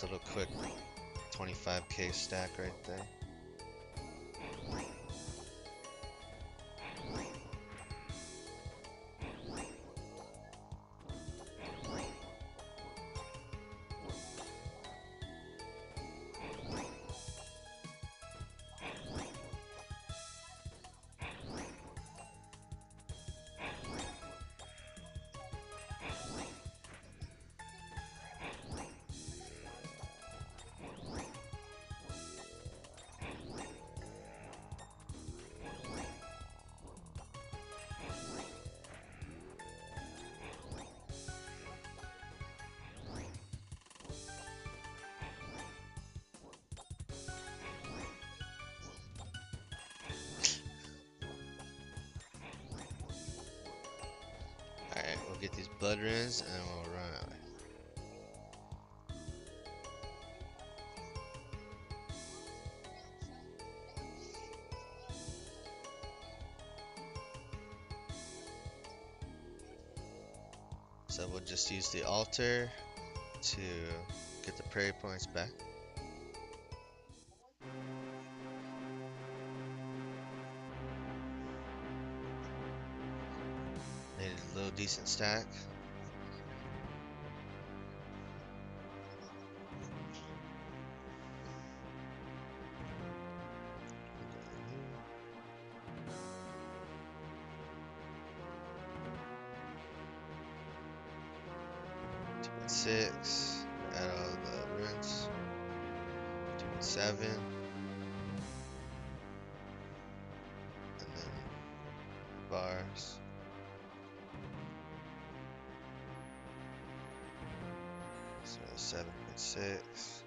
Nice little quick 25k stack right there. Alright, we'll get these blood runes and we'll run out. So we'll just use the altar to get the prairie points back. Made a little decent stack. Six, add all the runes. 2.7, and then bars. So 7.6.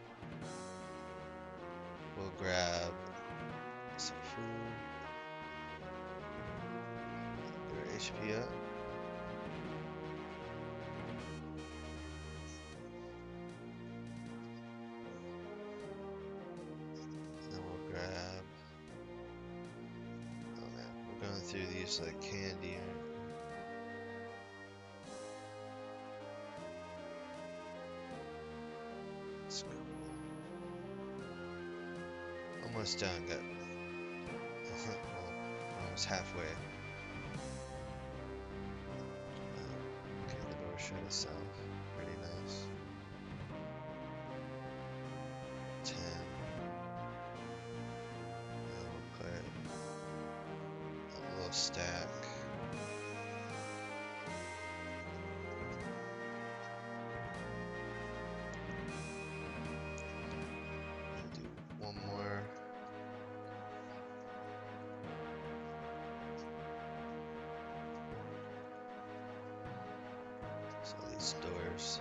We'll grab some food. Get our HP up. Through these like candy. That's cool. Almost done. Got almost halfway. Okay, the door shut itself. Pretty nice. 10. And we'll put a little stack. Do one more. So these doors.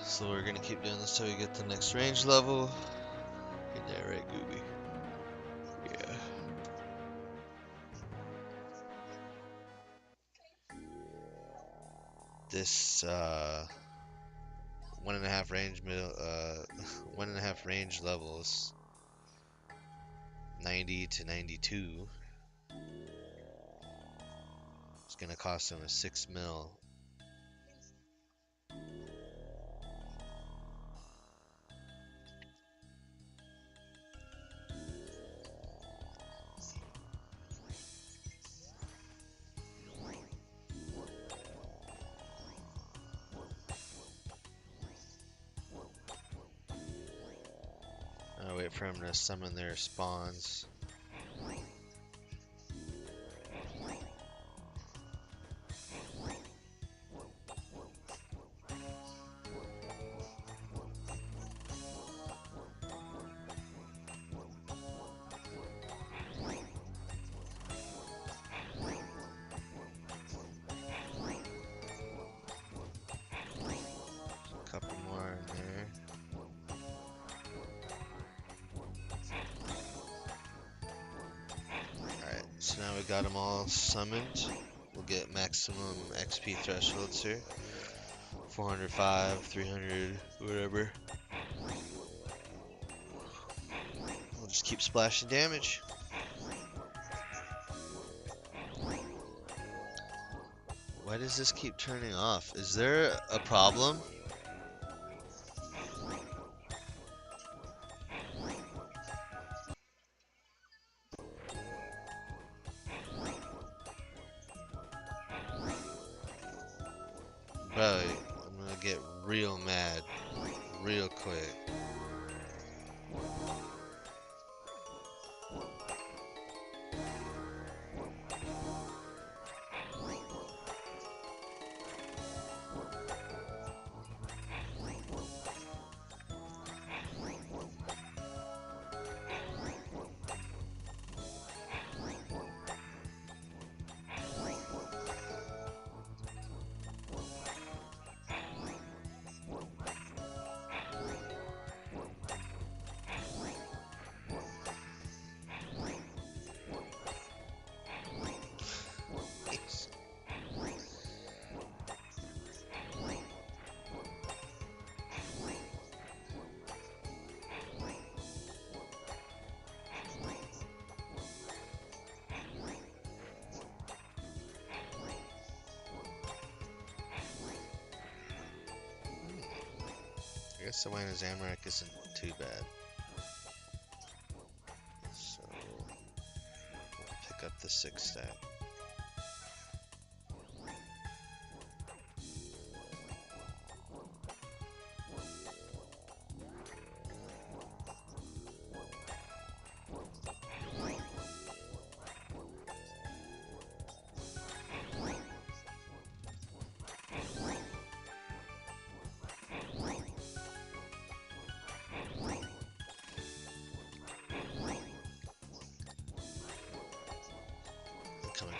So we're gonna keep doing this till we get the next range level. Get that right, Gooby. Yeah. This 1.5 range 1.5 range levels 90 to 92. It's gonna cost him a 6 mil. I'll wait for him to summon their spawns. A couple more in there. So now we got them all summoned. We'll get maximum XP thresholds here. 405, 300, whatever. We'll just keep splashing damage. Why Why does this keep turning off? Is there a problem? Bro, I'm gonna get real mad real quick. I guess the Wayne Zamorak isn't too bad. So we'll pick up the 6 stack. Coming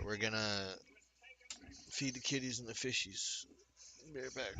We're gonna feed the kitties and the fishies. Be right back.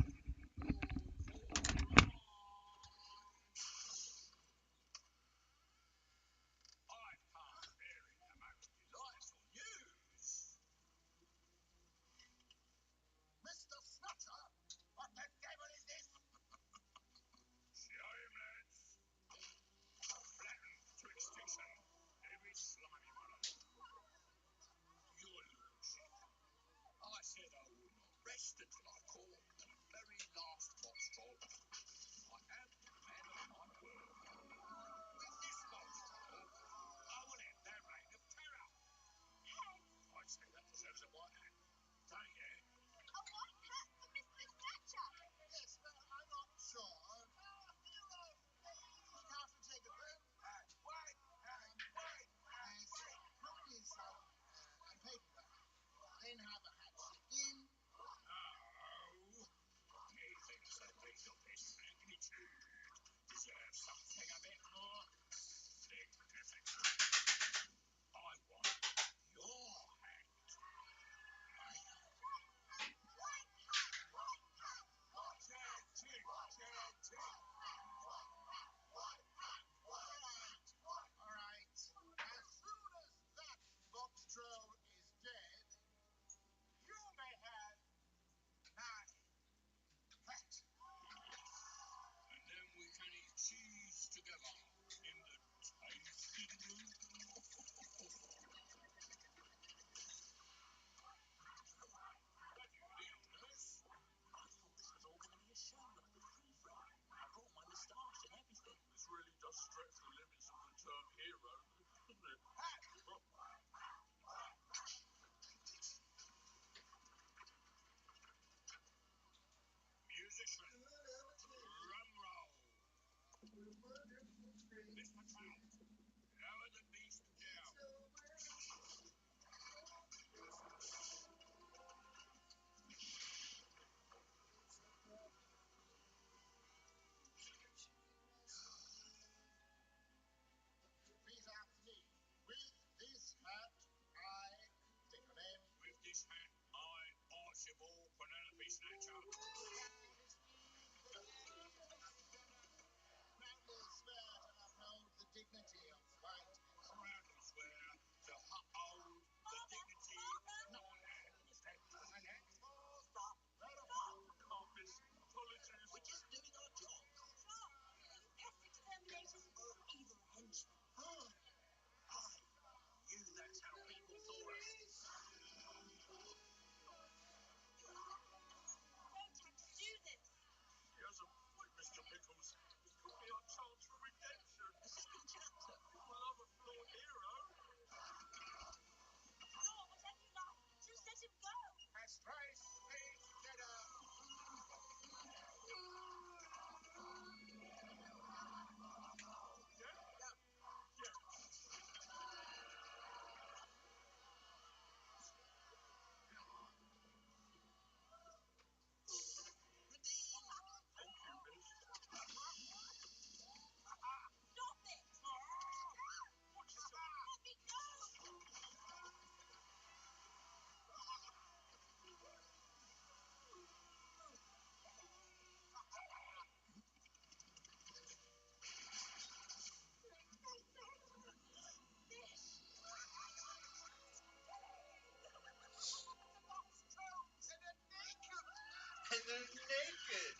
And they're naked.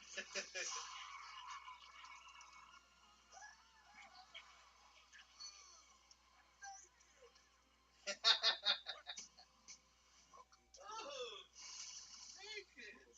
Oh, naked.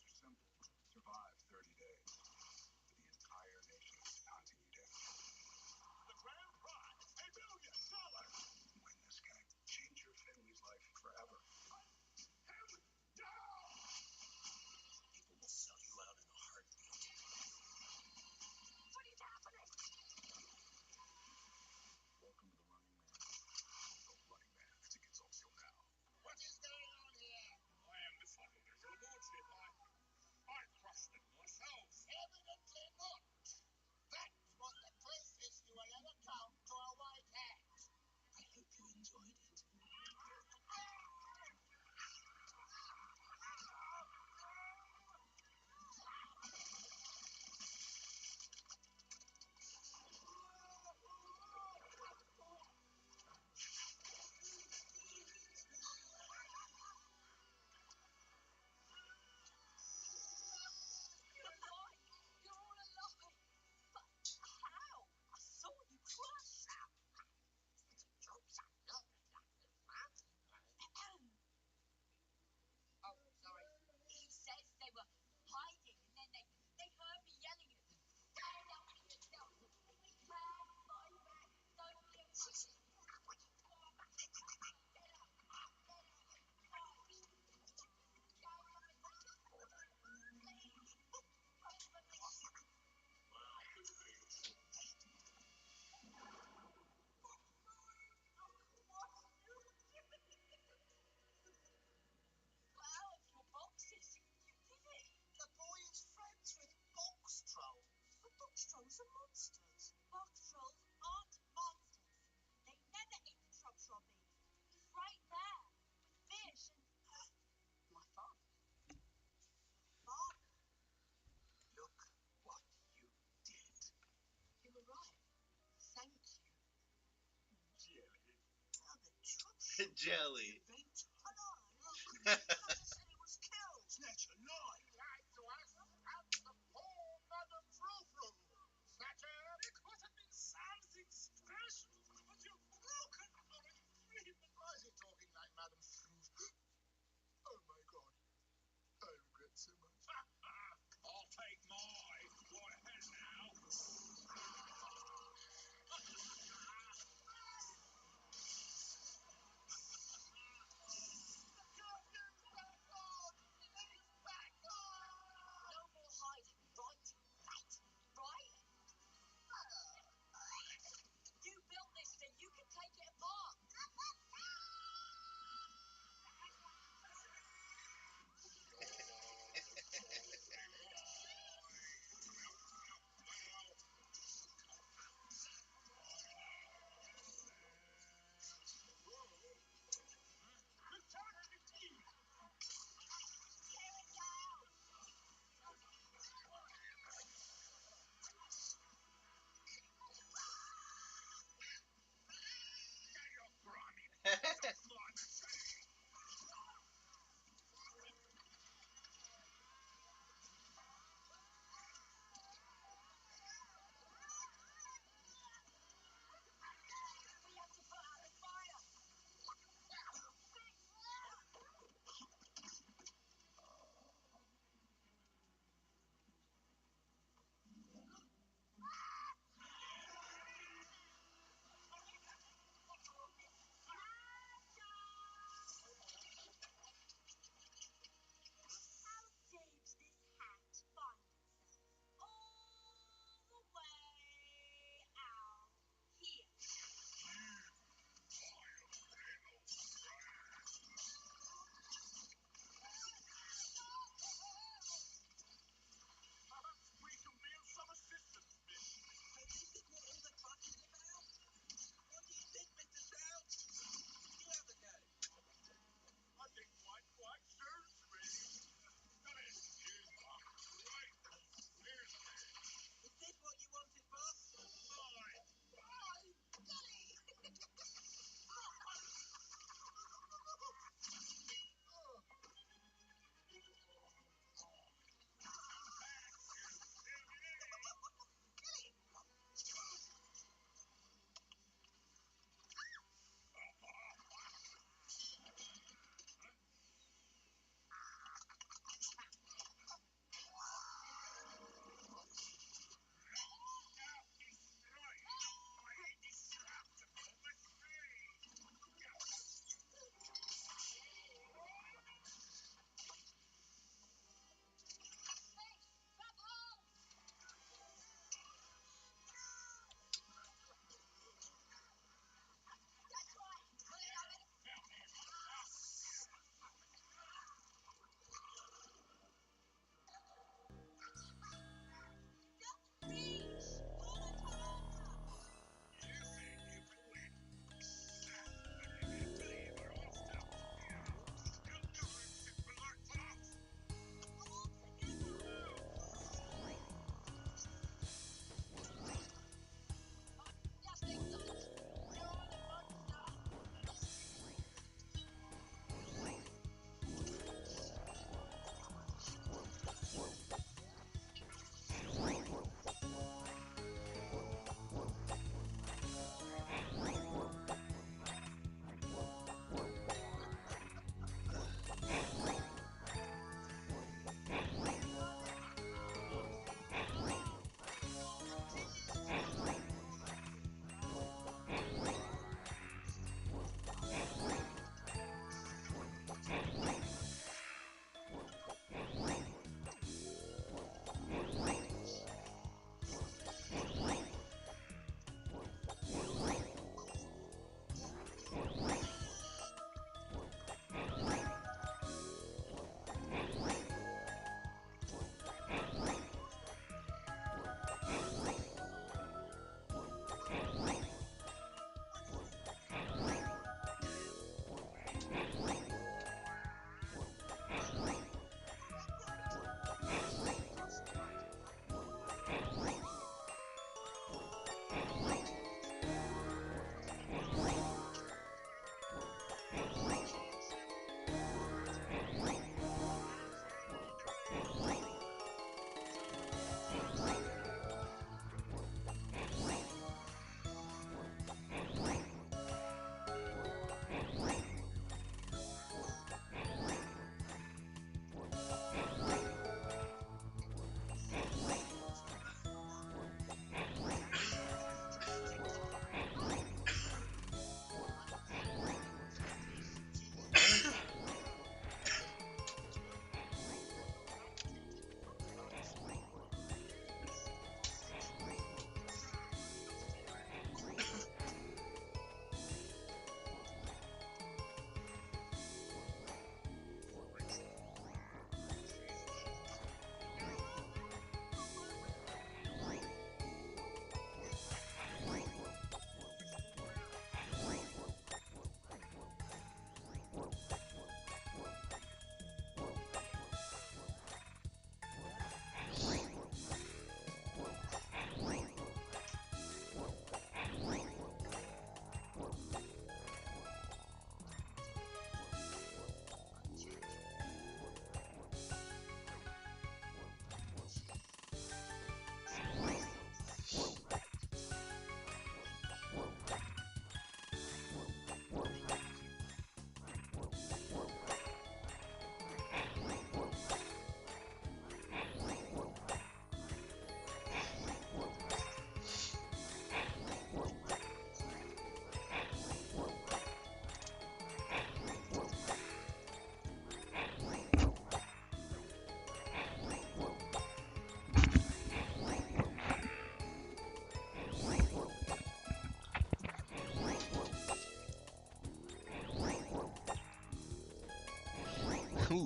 Jelly.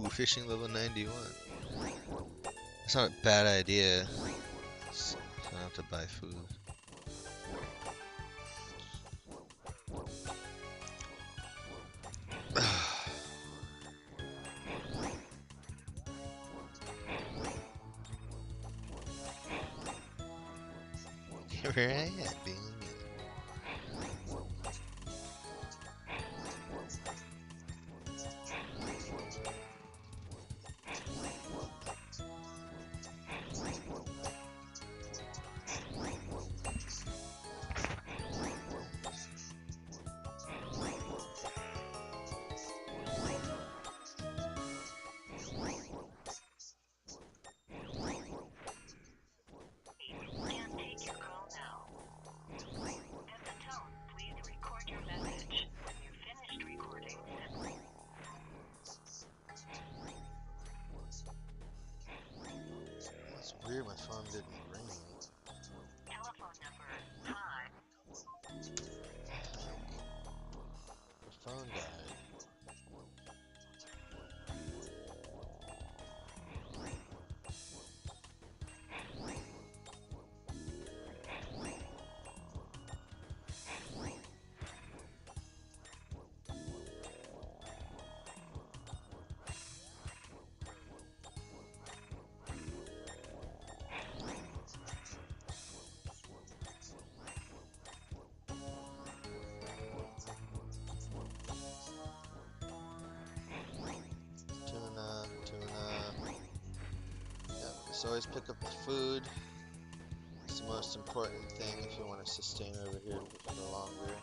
Ooh, fishing level 91. That's not a bad idea. So I don't have to buy food. Where I at, being me. It's weird my phone didn't ring. Telephone number 5. The phone died. Tuna. Yep, just always pick up the food. It's the most important thing if you want to sustain over here for longer.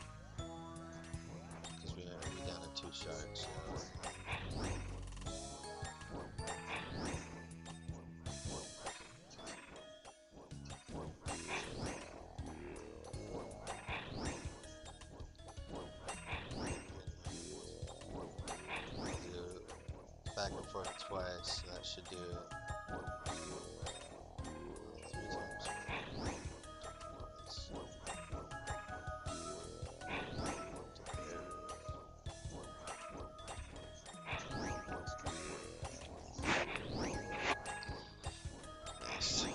Because we're going to be down to 2 sharks. Back and forth twice, so that should do it. 3 times. Nice.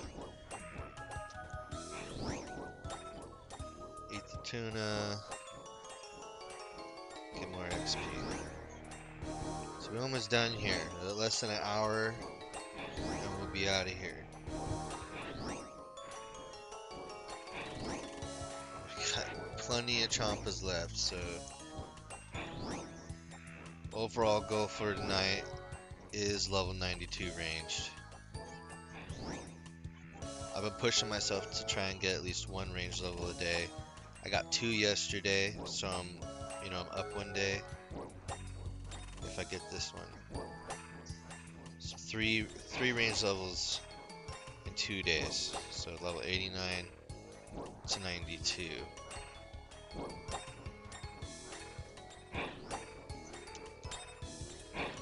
Eat the tuna. Get more XP. So we're almost done here. Less than an hour, and we'll be out of here. We've got plenty of champas left, so overall goal for tonight is level 92 ranged. I've been pushing myself to try and get at least 1 range level a day. I got 2 yesterday, so I'm up 1 day. If I get this one, so three range levels in 2 days. So level 89 to 92.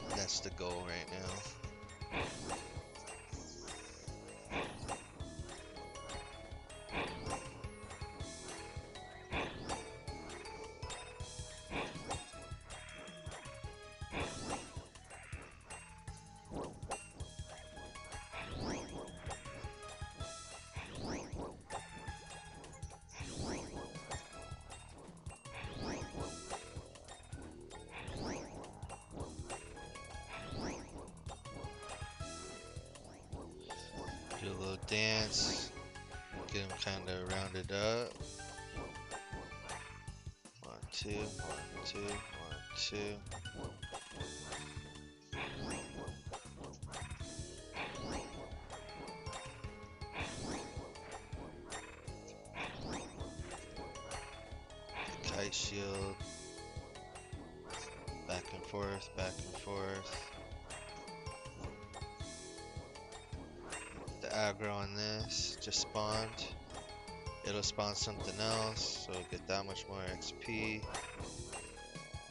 That's the goal right now. Do a little dance, get them kind of rounded up. 1, 2, 1, 2, 1, 2. Kite shield. Back and forth, back and forth. The aggro on this just spawned. It'll spawn something else, so we'll get that much more XP.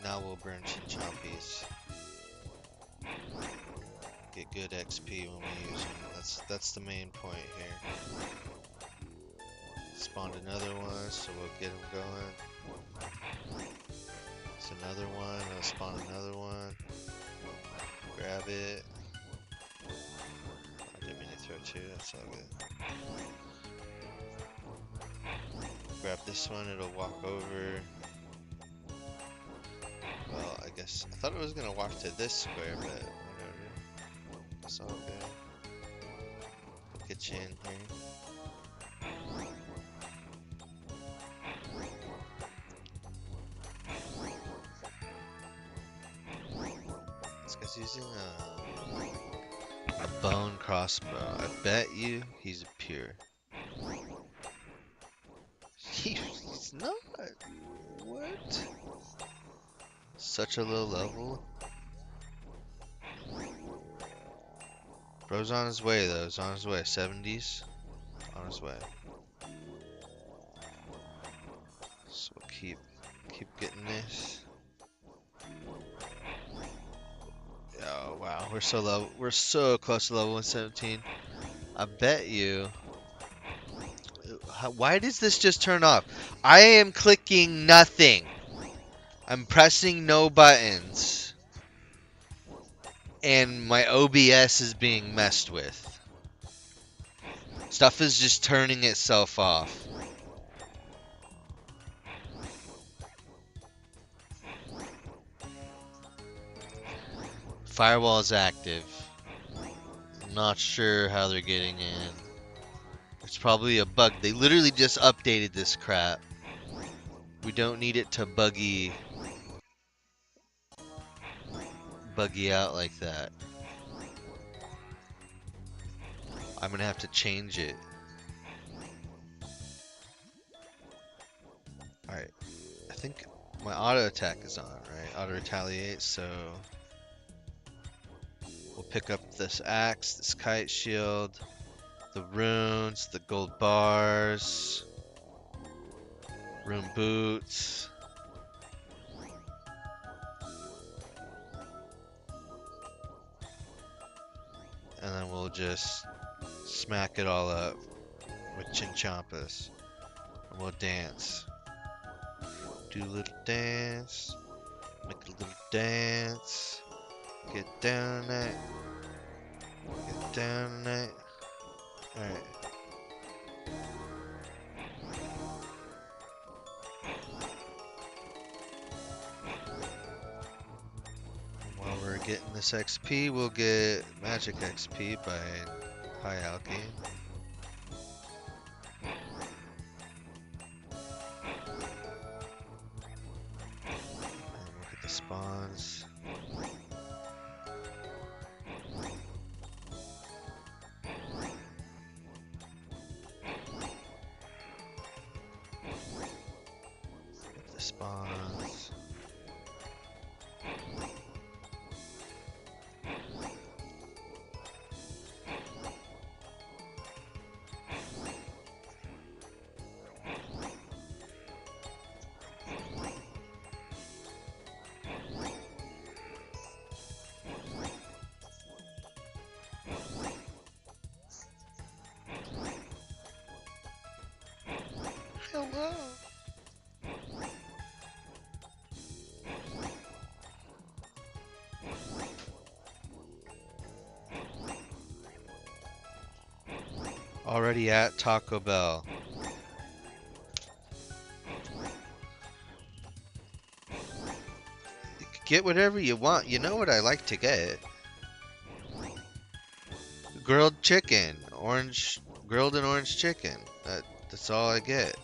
Now we'll burn Chinchompies. Get good XP when we use them. That's the main point here. Spawned another one, so we'll get them going. It's another one, I'll spawn another one. Grab it. I didn't mean to throw two, that's all good. Grab this one, it'll walk over. Well, I guess, I thought it was gonna walk to this square, but whatever. It's all good. We'll get you in here. This guy's using a bone crossbow. I bet you he's a pure. He's not. What? Such a low level. Bro's on his way though. He's on his way. 70s. On his way. So we'll keep getting this. Oh wow, we're so low. We're so close to level 117. I bet you. Why does this just turn off? I am clicking nothing. I'm pressing no buttons. And my OBS is being messed with. Stuff is just turning itself off. Firewall is active. I'm not sure how they're getting in. It's probably a bug. They literally just updated this crap. We don't need it to buggy out like that. I'm gonna have to change it. Alright. I think my auto attack is on, right? Auto retaliate, so we'll pick up this axe, this kite shield, the runes, the gold bars, rune boots. And then we'll just smack it all up with chinchompas. And we'll dance. Do a little dance. Make a little dance. Get down tonight. Get down tonight. Alright. While we're getting this XP, we'll get magic XP by high alchemy. And look at the spawns. The spawns. Hello. Already at Taco Bell. You can get whatever you want. You know what I like to get? Grilled chicken. Grilled and orange chicken. That's all I get.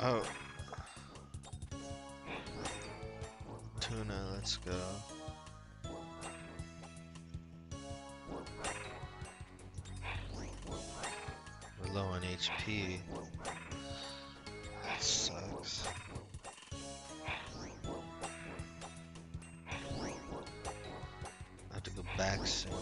Oh. Tuna, let's go. low on HP. That sucks. I have to go back soon.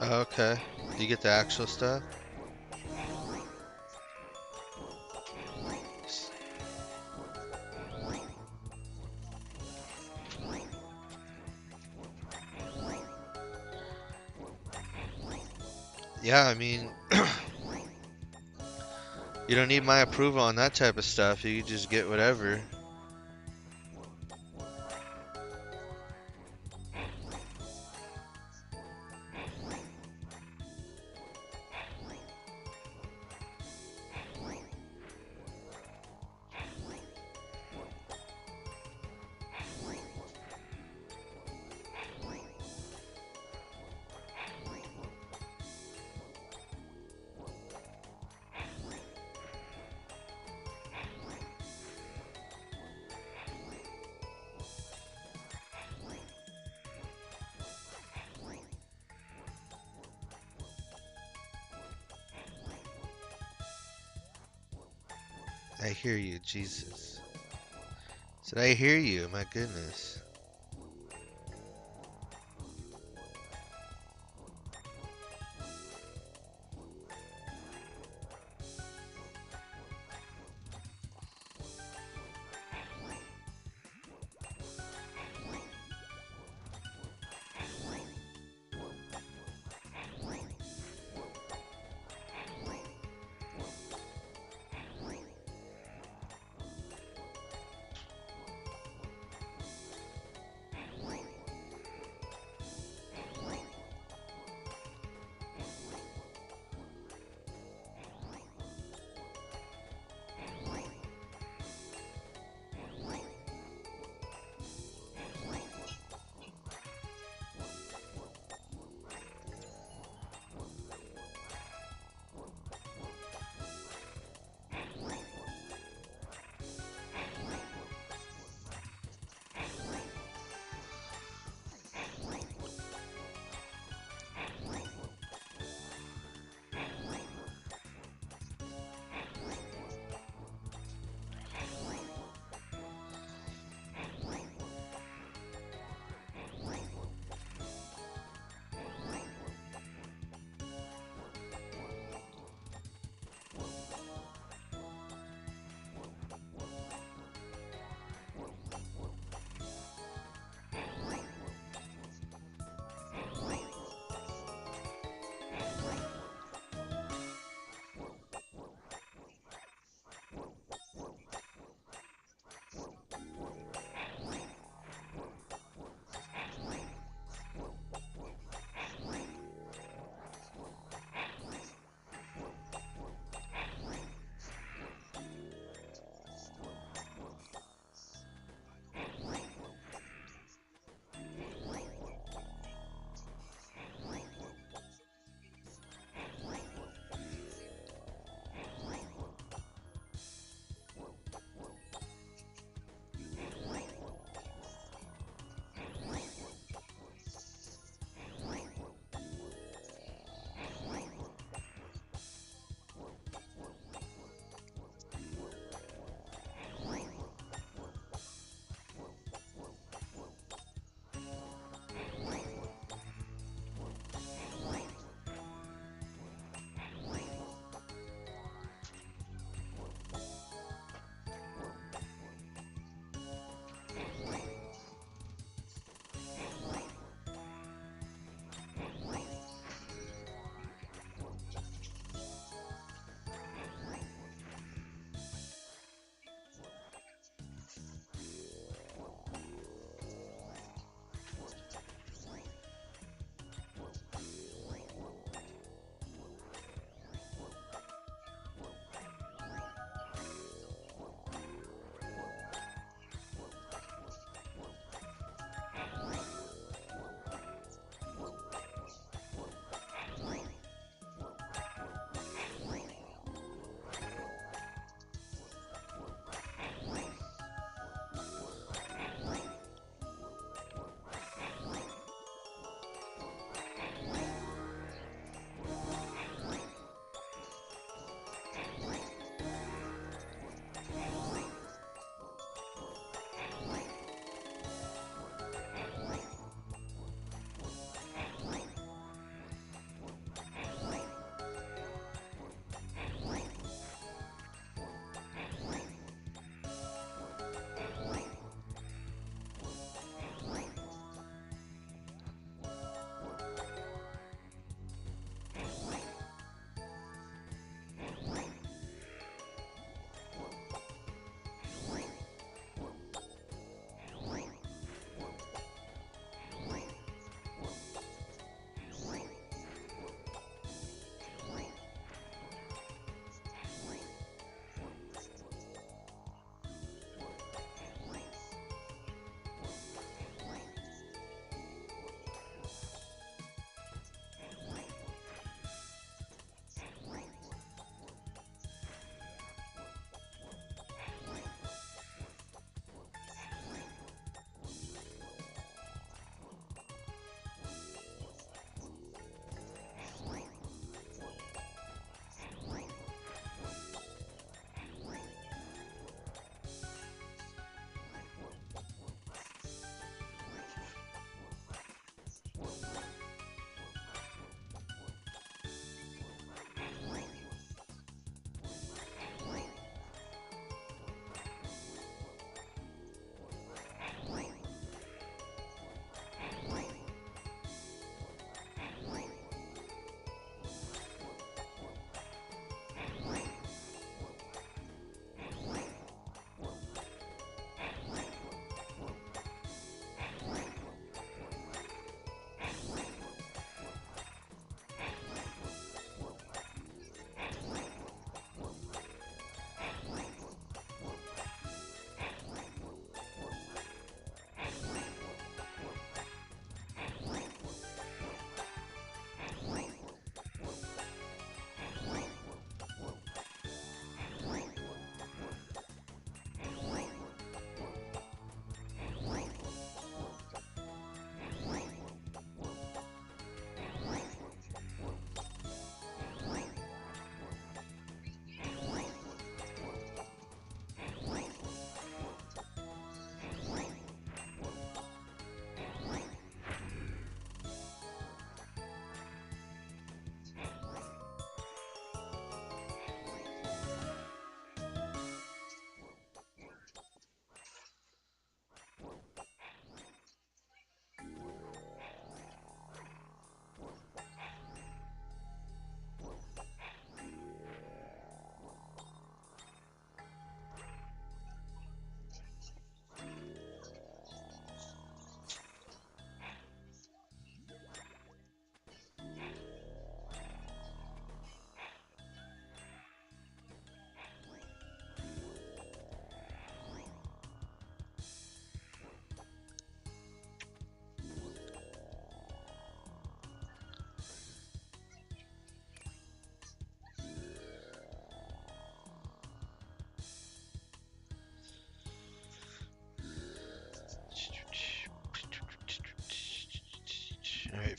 Oh, okay. Do you get the actual stuff? Yeah, I mean, you don't need my approval on that type of stuff. You can just get whatever. I hear you, Jesus. Said I hear you, my goodness.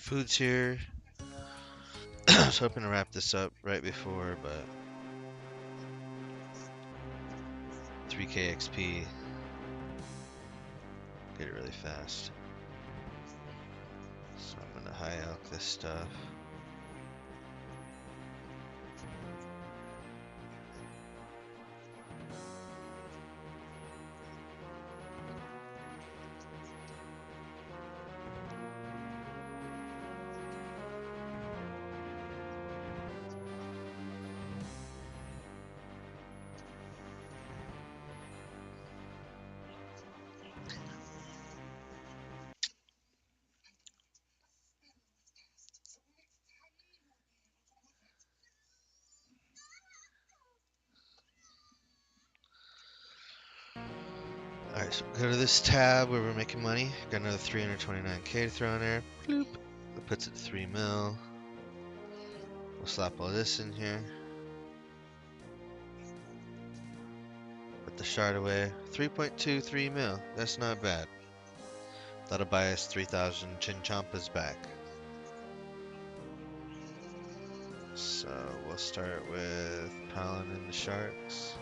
Food's here. I was hoping to wrap this up right before, but 3k XP. Get it really fast. So I'm gonna high elk this stuff. Alright, so go to this tab where we're making money. Got another 329k to throw in there. Bloop. That puts it 3 mil. We'll slap all this in here. Put the shard away. 3.23 mil. That's not bad. That'll buy us 3,000 chinchampas back. So we'll start with piling in the sharks.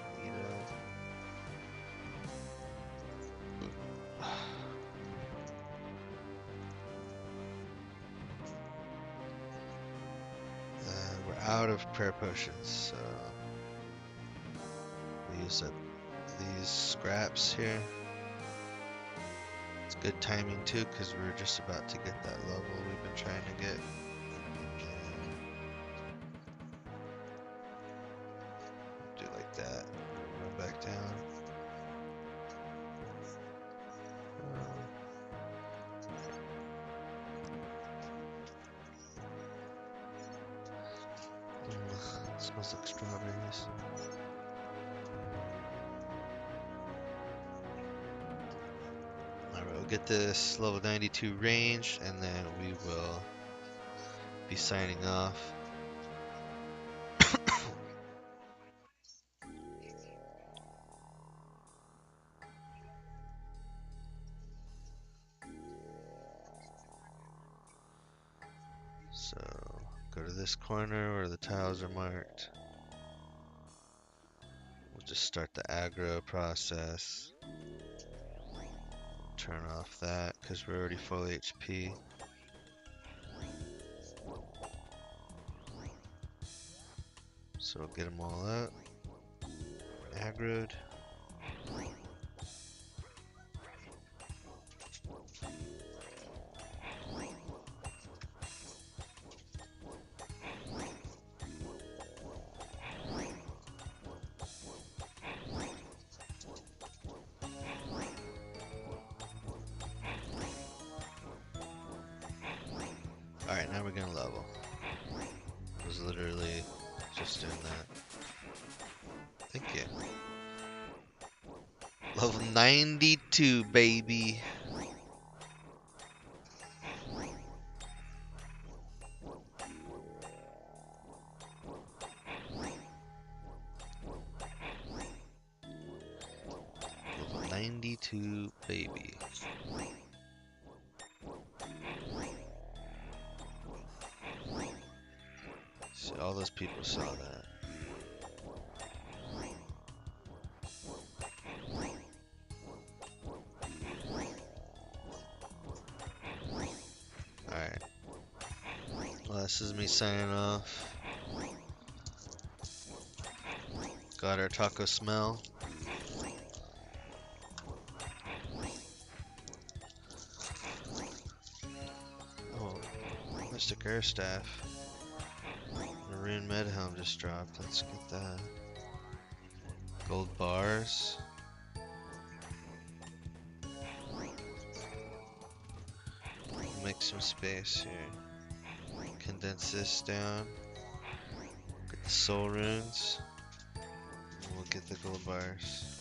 We're out of prayer potions, so we use up these scraps here. It's good timing too, because we're just about to get that level we've been trying to get. Do it like that. Run back down. Smells like strawberries. Alright, we'll get this level 92 range, and then we will be signing off. So, go to this corner where the tiles are marked. We'll just start the aggro process. Turn off that because we're already full HP. So we'll get them all up. Aggroed. Alright, now we're gonna level. I was literally just doing that. Thank you. Level 92, baby. Level 92, baby. See, all those people saw that. Alright. Well, this is me signing off. Got our taco smell. Oh, Mystic Air Staff. Maroon Med Helm just dropped. Let's get that. Gold bars. Make some space here. Condense this down. Get the soul runes. And we'll get the gold bars.